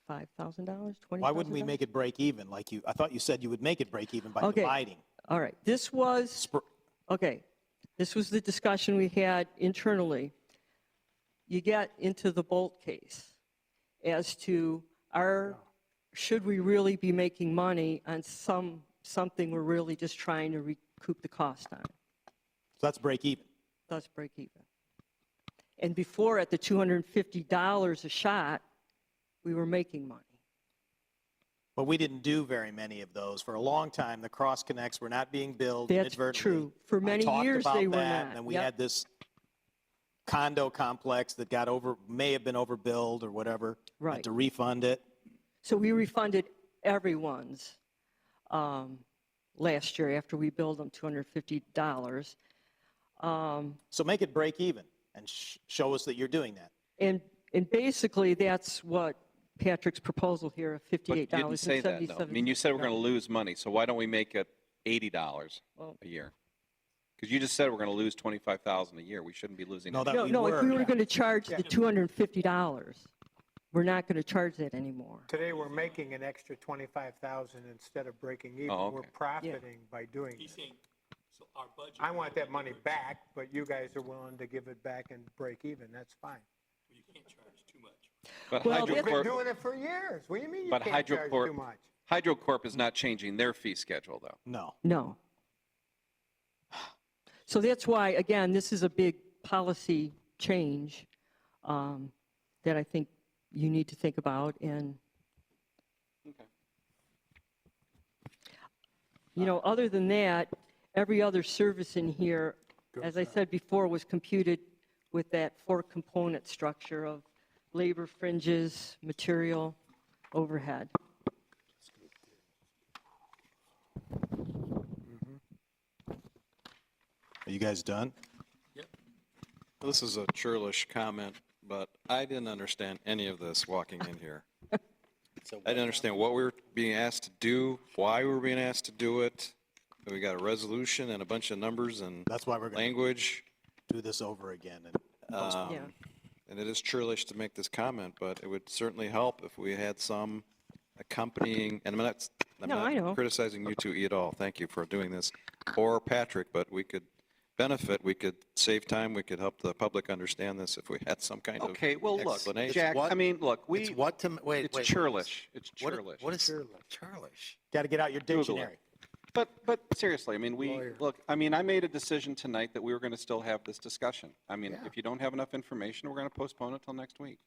$20,000? Why wouldn't we make it break even like you? I thought you said you would make it break even by Okay. dividing. All right. This was, okay, this was the discussion we had internally. You get into the Bolt case as to should we really be making money on something we're really just trying to recoup the cost on. So that's break even. That's break even. And before, at the $250 a shot, we were making money. But we didn't do very many of those. For a long time, the cross connects were not being billed That's inadvertently. true. For many years, they were not. And we Yep. had this condo complex that may have been overbilled or whatever. Right. Had to refund it. So we refunded everyone's last year after we billed them $250. So make it break even and show us that you're doing that. And basically, that's what Patrick's proposal here of But you $58.77. didn't say that, though. I mean, you said we're going to lose money, so why don't we make it $80 a year? Because you just said we're going to lose $25,000 a year. We shouldn't be losing No, any. that we No, if we were. were going to charge the $250, we're not going to charge that anymore. Today, we're making an extra $25,000 instead of breaking even. Oh, okay. We're profiting by doing He's this. saying, so our budget. I want that money back, but you guys are willing to give it back and break even. That's fine. You can't charge too much. But Well, We've been HydroCorp, doing it for years. What do you mean you but can't charge too HydroCorp, much? HydroCorp is not changing their fee schedule, though. No. No. So that's why, again, this is a big policy change that I think you need to think about. And, you know, other than that, every other service in here, as I said before, was computed with that 4-component structure of labor, fringes, material, overhead. Are you guys done? This is a churlish comment, but I didn't understand any of this walking in here. So I didn't understand what we were being asked to do, why we were being asked to do it. We got a resolution and a bunch of numbers and That's why we're going language. to do this over again. And Yeah. and it is churlish to make this comment, but it would certainly help if we had some accompanying, and I'm No, I know. not criticizing you two at all, thank you for doing this, or Patrick, but we could benefit, we could save time, we could help the public understand this if we had some kind of Okay, well, look, explanation. Jack, what- I mean, look, It's what to, wait, it's wait. churlish. It's What- churlish. What is churlish? Got to get out your Google it. dictionary. But seriously, I mean, Lawyer. look, I mean, I made a decision tonight that we were going to still have this discussion. I mean, Yeah. if you don't have enough information, we're going to postpone it till next week.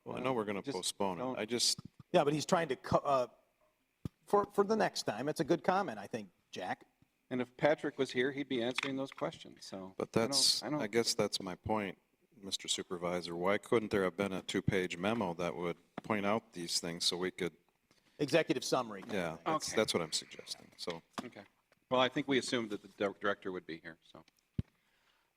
Well, I know we're going to Just postpone don't- it. Yeah, but he's trying to, for the next time, it's a good comment, I think, Jack. And if Patrick was here, he'd be answering those questions, so. But I don't- I guess that's my point, Mr. Supervisor. Why couldn't there have been a two-page memo that would point out these things so we could, Executive summary. yeah, Okay. that's what I'm suggesting, so. Okay. Well, I think we assumed that the director would be here, so.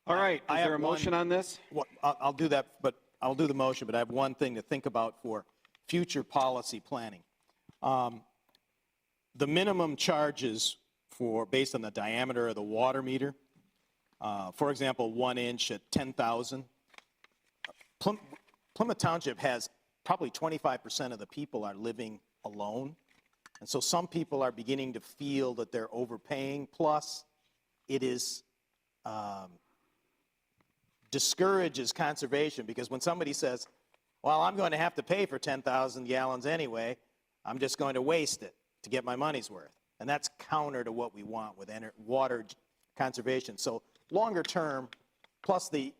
All right, I is there have a motion one- on this? Well, I'll do that, but I'll do the motion, but I have one thing to think about for future policy planning. The minimum charges based on the diameter of the water meter, for example, 1 inch at 10,000. Plymouth Township has probably 25% of the people are living alone. And so some people are beginning to feel that they're overpaying. Plus, it is discourages conservation, because when somebody says, well, I'm going to have to pay for 10,000 gallons anyway, I'm just going to waste it to get my money's worth. And that's counter to what we want with water conservation. So longer term, plus the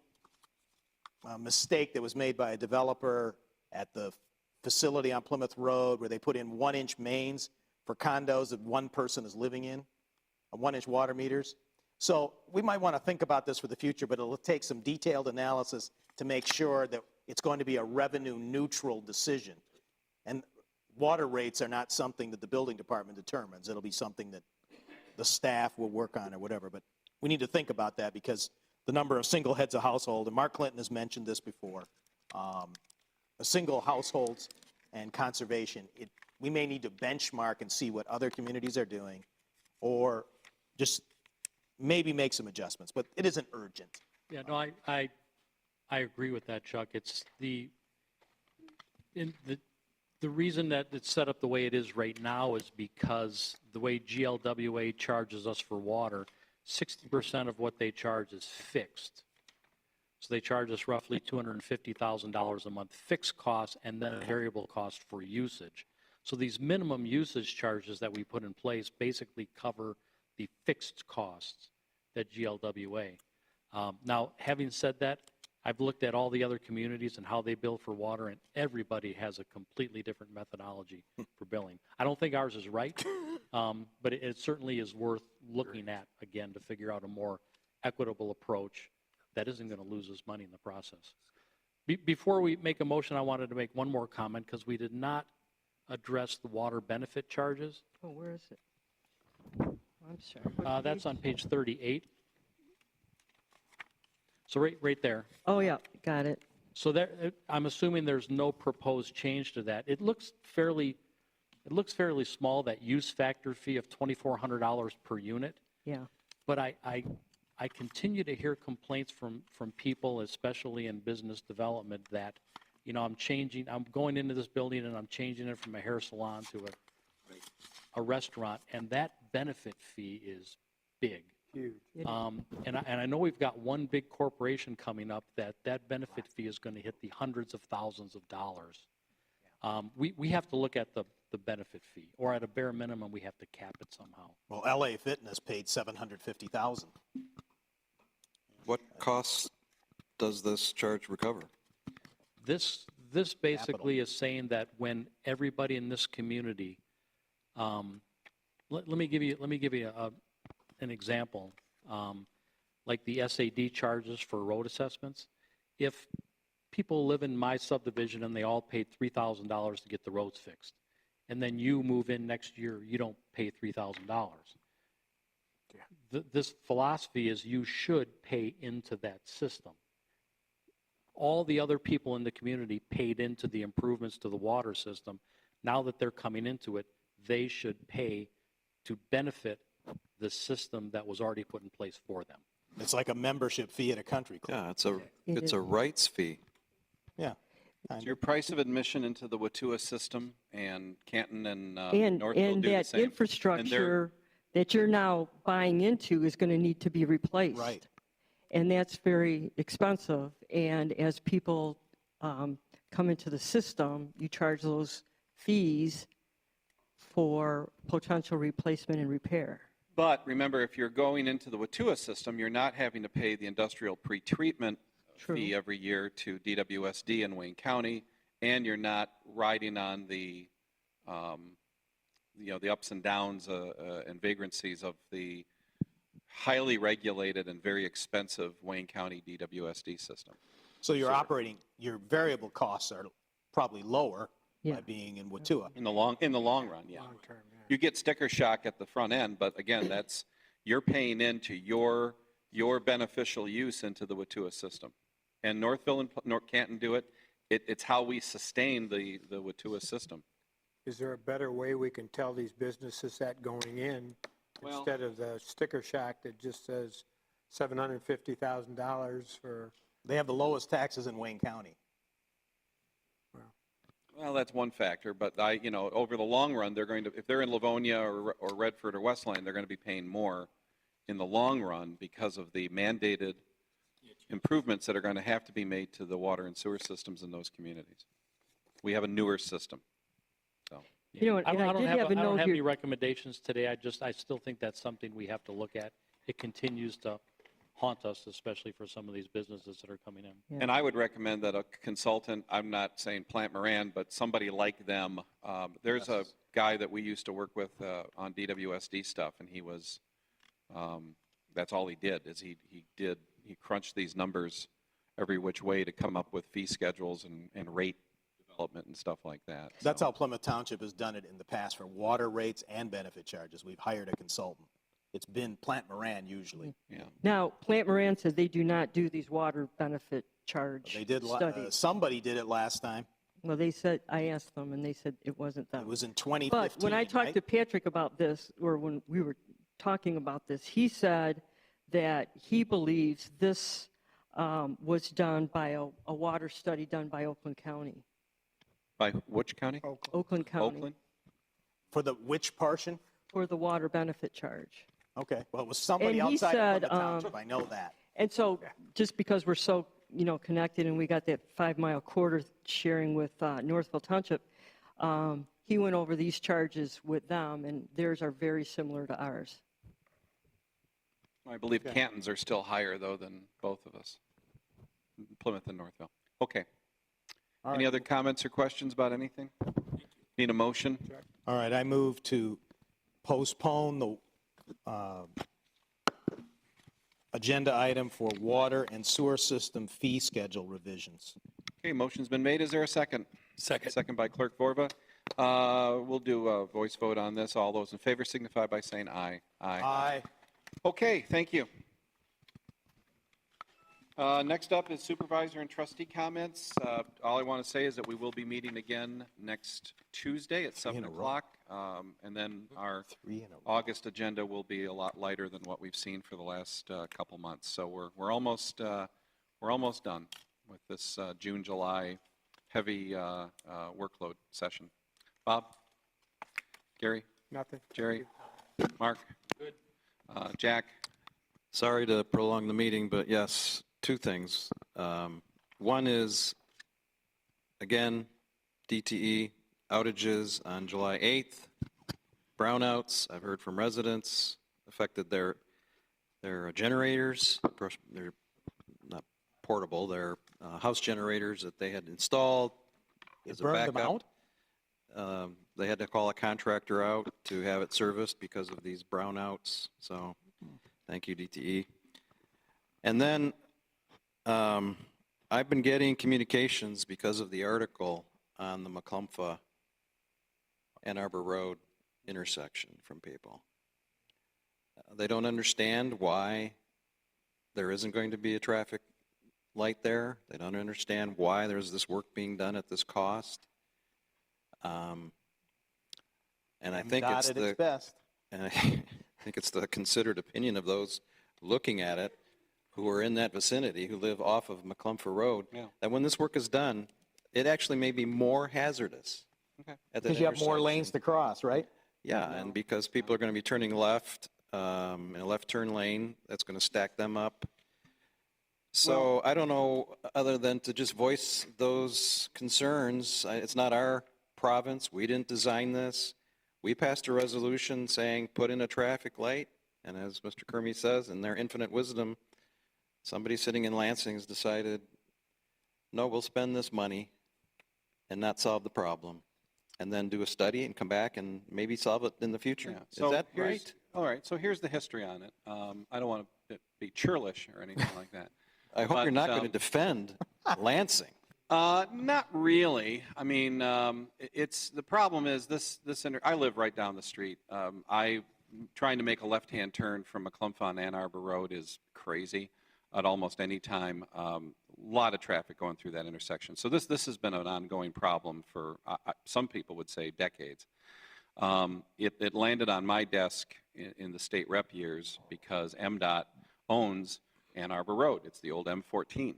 mistake that was made by a developer at the facility on Plymouth Road where they put in 1-inch mains for condos that one person is living in, 1-inch water meters. So we might want to think about this for the future, but it'll take some detailed analysis to make sure that it's going to be a revenue neutral decision. And water rates are not something that the building department determines. It'll be something that the staff will work on or whatever. But we need to think about that, because the number of single heads of household, and Mark Clinton has mentioned this before, single households and conservation, we may need to benchmark and see what other communities are doing, or just maybe make some adjustments, but it isn't urgent. Yeah, no, I agree with that, Chuck. It's the reason that it's set up the way it is right now is because the way GLWA charges us for water, 60% of what they charge is fixed. So they charge us roughly $250,000 a month fixed cost, and then a variable cost for usage. So these minimum usage charges that we put in place basically cover the fixed costs at GLWA. Now, having said that, I've looked at all the other communities and how they bill for water, and everybody has a completely different methodology for billing. I don't think ours is right, but it certainly is worth looking at again to figure out a more equitable approach that isn't going to lose us money in the process. Before we make a motion, I wanted to make one more comment, because we did not address the water benefit charges. Oh, where is it? I'm sorry. What That's page? on page 38. So right there. Oh, yeah, got it. So there, I'm assuming there's no proposed change to that. It looks fairly small, that use factor fee of $2,400 per unit. Yeah. But I continue to hear complaints from people, especially in business development, that, I'm going into this building and I'm changing it from a hair salon to a restaurant, and that benefit fee is big. Huge. And I know we've got one big corporation coming up that benefit fee is going to hit the hundreds of thousands of dollars. We have to look at the benefit fee, or at a bare minimum, we have to cap it somehow. Well, LA Fitness paid $750,000. What costs does this charge recover? This basically is saying that when everybody in this community, let me give you an example, like the SAD charges for road assessments. If people live in my subdivision and they all paid $3,000 to get the roads fixed, and then you move in next year, you don't pay $3,000. This philosophy is you should pay into that system. All the other people in the community paid into the improvements to the water system. Now that they're coming into it, they should pay to benefit the system that was already put in place for them. It's like a membership fee at a country club. Yeah, it's a rights fee. Yeah. It's your price of admission into the Watua system, and Canton and And Northville do the that same. infrastructure that you're now buying into is going to need to be replaced. Right. And that's very expensive. And as people come into the system, you charge those fees for potential replacement and repair. But remember, if you're going into the Watua system, you're not having to pay the industrial pretreatment fee every year to DWSD in Wayne County, and you're not riding on the, the ups and downs and vagrancies of the highly regulated and very expensive Wayne County DWSD system. So your variable costs are probably lower by being in Watua. In the long run, yeah. Long term, yeah. You get sticker shock at the front end, but again, you're paying into your beneficial use into the Watua system. And Northville and Canton do it. It's how we sustain the Watua system. Is there a better way we can tell these businesses that going in, instead of the sticker shock that just says $750,000 for? They have the lowest taxes in Wayne County. Well, that's one factor, but over the long run, they're going to, if they're in Livonia or Redford or Westline, they're going to be paying more in the long run because of the mandated improvements that are going to have to be made to the water and sewer systems in those communities. We have a newer system. So. You know, I don't have note any here. recommendations today. I still think that's something we have to look at. It continues to haunt us, especially for some of these businesses that are coming in. Yeah. And I would recommend that a consultant, I'm not saying Plant Moran, but somebody like them. There's a guy that we used to work with on DWSD stuff, and he was, that's all he did, is he crunched these numbers every which way to come up with fee schedules and rate development and stuff like that. That's how Plymouth Township has done it in the past for water rates and benefit charges. We've hired a consultant. It's been Plant Moran usually. Yeah. Now, Plant Moran said they do not do these water benefit charge They did. studies. Somebody did it last time. Well, they said, I asked them, and they said it wasn't them. It was in 2015. But when I talked to Patrick about this, or when we were talking about this, he said that he believes this was done by a water study done by Oakland County. By which county? Oakland County. Oakland? For the which portion? For the water benefit charge. Okay. Well, it was somebody And he outside said, of Plymouth Township. I know that. And so, just because we're so, connected, and we got that 5-mile corridor sharing with Northville Township, he went over these charges with them, and theirs are very similar to ours. I believe Canton's are still higher, though, than both of us, Plymouth and Northville. Okay. Any other comments or questions about anything? Need a motion? All right. I move to postpone the agenda item for water and sewer system fee schedule revisions. Okay, motion's been made. Is there a second? Second. Second by Clerk Vorva. We'll do a voice vote on this. All those in favor signify by saying aye. Aye. Okay, thank you. Next up is supervisor and trustee comments. All I want to say is that we will be meeting again next Tuesday at 7 o'clock. And then our August agenda will be a lot lighter than what we've seen for the last couple months. So we're almost done with this June, July heavy workload session. Bob? Gary? Nothing. Jerry? Mark? Good. Jack? Sorry to prolong the meeting, but yes, two things. One is, again, DTE outages on July 8th. Brownouts, I've heard from residents, affected their generators. They're not portable, they're house generators that they had installed. It burned them out? They had to call a contractor out to have it serviced because of these brownouts. So thank you, DTE. And then I've been getting communications because of the article on the McClumpha Ann Arbor Road intersection from people. They don't understand why there isn't going to be a traffic light there. They don't understand why there's this work being done at this cost. And I think it's the best. and I think it's the considered opinion of those looking at it who are in that vicinity, who live off of McClumpher Road, Yeah. that when this work is done, it actually may be more hazardous. Okay. At that Because you have more intersection. lanes to cross, right? Yeah, and because people are going to be turning left in a left turn lane, that's going to stack them up. So I don't know, other than to just voice those concerns. It's not our province. We didn't design this. We passed a resolution saying put in a traffic light. And as Mr. Kermey says, in their infinite wisdom, somebody sitting in Lansing has decided, no, we'll spend this money and not solve the problem, and then do a study and come back and maybe solve it in the future. Yeah. Is that here's- right? All right, so here's the history on it. I don't want to be churlish or anything like that. I hope you're not going to um, defend Lansing. Not really. I mean, the problem is I live right down the street. Trying to make a left-hand turn from McClumph on Ann Arbor Road is crazy at almost any time. A lot of traffic going through that intersection. So this has been an ongoing problem for, some people would say, decades. It landed on my desk in the state rep years because MDOT owns Ann Arbor Road. It's the old M14.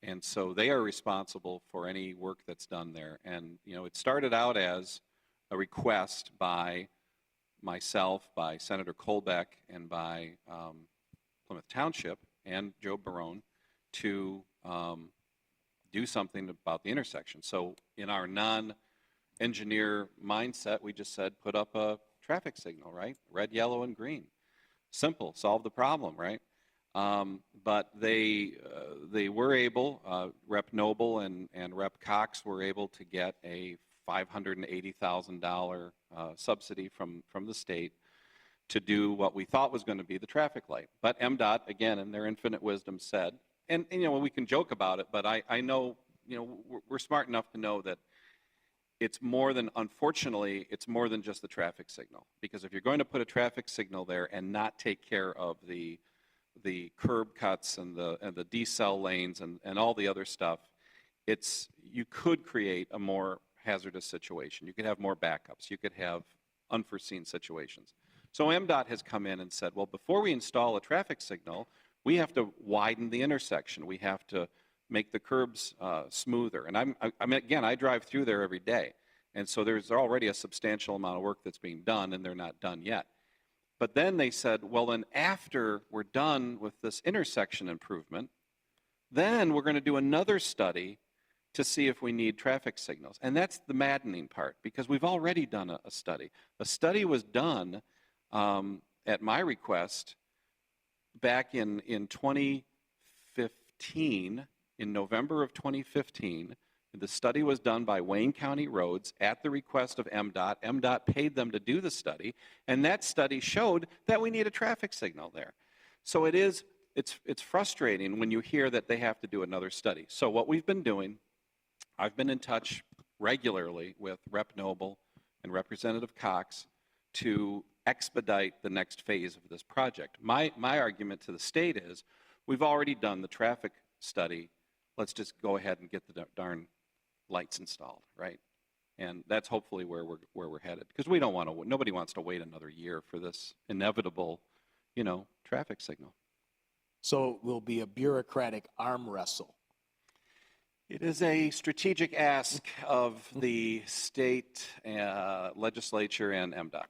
And so they are responsible for any work that's done there. And, it started out as a request by myself, by Senator Colbeck, and by Plymouth Township and Joe Barone to do something about the intersection. So in our non-engineer mindset, we just said, put up a traffic signal, right? Red, yellow, and green. Simple, solve the problem, right? But they were able, Rep. Noble and Rep. Cox were able to get a $580,000 subsidy from the state to do what we thought was going to be the traffic light. But MDOT, again, in their infinite wisdom said, and we can joke about it, but I know, we're smart enough to know that unfortunately, it's more than just the traffic signal. Because if you're going to put a traffic signal there and not take care of the curb cuts and the decel lanes and all the other stuff, you could create a more hazardous situation. You could have more backups. You could have unforeseen situations. So MDOT has come in and said, well, before we install a traffic signal, we have to widen the intersection. We have to make the curbs smoother. And I drive through there every day. And so there's already a substantial amount of work that's being done, and they're not done yet. But then they said, well, then after we're done with this intersection improvement, then we're going to do another study to see if we need traffic signals. And that's the maddening part, because we've already done a study. A study was done at my request back in 2015, in November of 2015. The study was done by Wayne County Roads at the request of MDOT. MDOT paid them to do the study, and that study showed that we need a traffic signal there. So it's frustrating when you hear that they have to do another study. So what we've been doing, I've been in touch regularly with Rep. Noble and Representative Cox to expedite the next phase of this project. My argument to the state is, we've already done the traffic study. Let's just go ahead and get the darn lights installed, right? And that's hopefully where we're headed, because nobody wants to wait another year for this inevitable, traffic signal. So it will be a bureaucratic arm wrestle. It is a strategic ask of the state legislature and MDOT.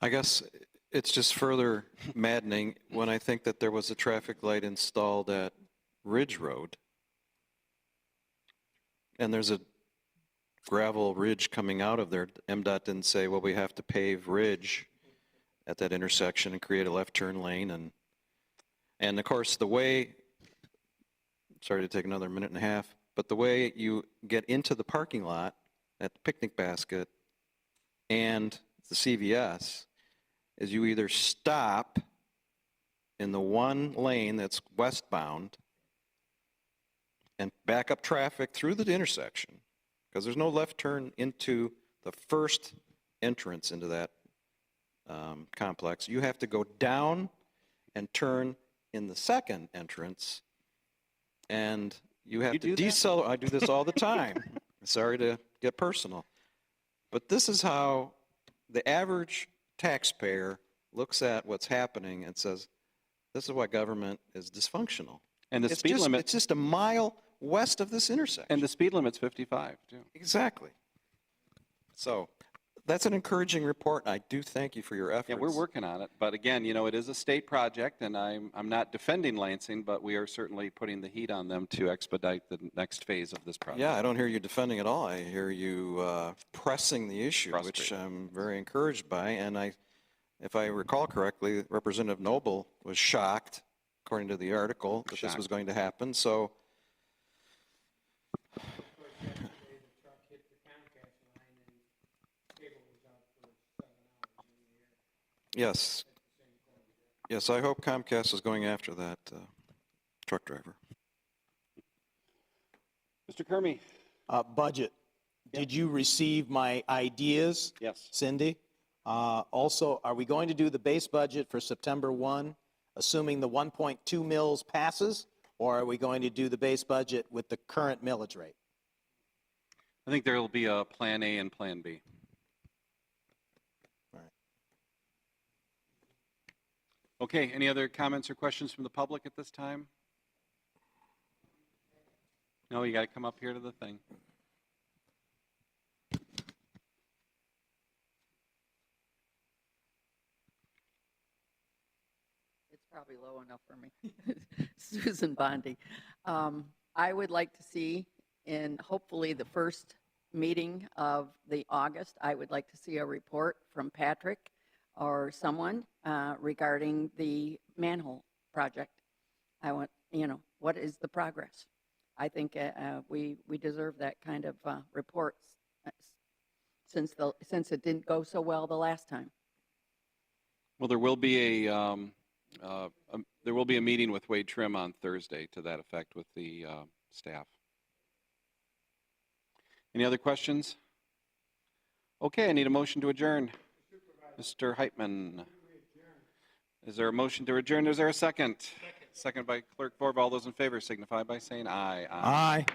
I guess it's just further maddening when I think that there was a traffic light installed at Ridge Road, and there's a gravel ridge coming out of there. MDOT didn't say, well, we have to pave Ridge at that intersection and create a left turn lane. And of course, sorry to take another minute and a half, but the way you get into the parking lot at the Picnic Basket and the CVS is you either stop in the one lane that's westbound and back up traffic through the intersection, because there's no left turn into the first entrance into that complex. You have to go down and turn in the second entrance, and you have to decelerate. I do this all the time. Sorry to get personal. But this is how the average taxpayer looks at what's happening and says, This is why government is dysfunctional. And the It's speed just, limit, it's just a mile west of this intersection. and the speed limit's 55, too. Exactly. So that's an encouraging report, and I do thank you for your efforts. Yeah, we're working on it, but again, it is a state project, and I'm not defending Lansing, but we are certainly putting the heat on them to expedite the next phase of this project. Yeah, I don't hear you defending at all. I hear you pressing the issue, which Frustrated. I'm very encouraged by. And if I recall correctly, Representative Noble was shocked, according to the article, that this Shocked. was going to happen. So yes, yes, I hope Comcast is going after that truck driver. Mr. Kermy? Budget. Did you receive my ideas? Yes. Cindy? Also, are we going to do the base budget for September 1, assuming the 1.2 mills passes, or are we going to do the base budget with the current millage rate? I think there will be a Plan A and Plan B. All right. Okay, any other comments or questions from the public at this time? No, you got to come up here to the thing. It's probably low enough for me. Susan Bondi. I would like to see, in hopefully the first meeting of the August, I would like to see a report from Patrick or someone regarding the manhole project. I want, what is the progress? I think we deserve that kind of report since it didn't go so well the last time. Well, there will be a meeting with Wade Trim on Thursday to that effect with the staff. Any other questions? Okay, I need a motion to adjourn. Mr. Heitman. Is there a motion to adjourn? Is there a second? Second by Clerk Vorb. All those in favor signify by saying aye. Aye.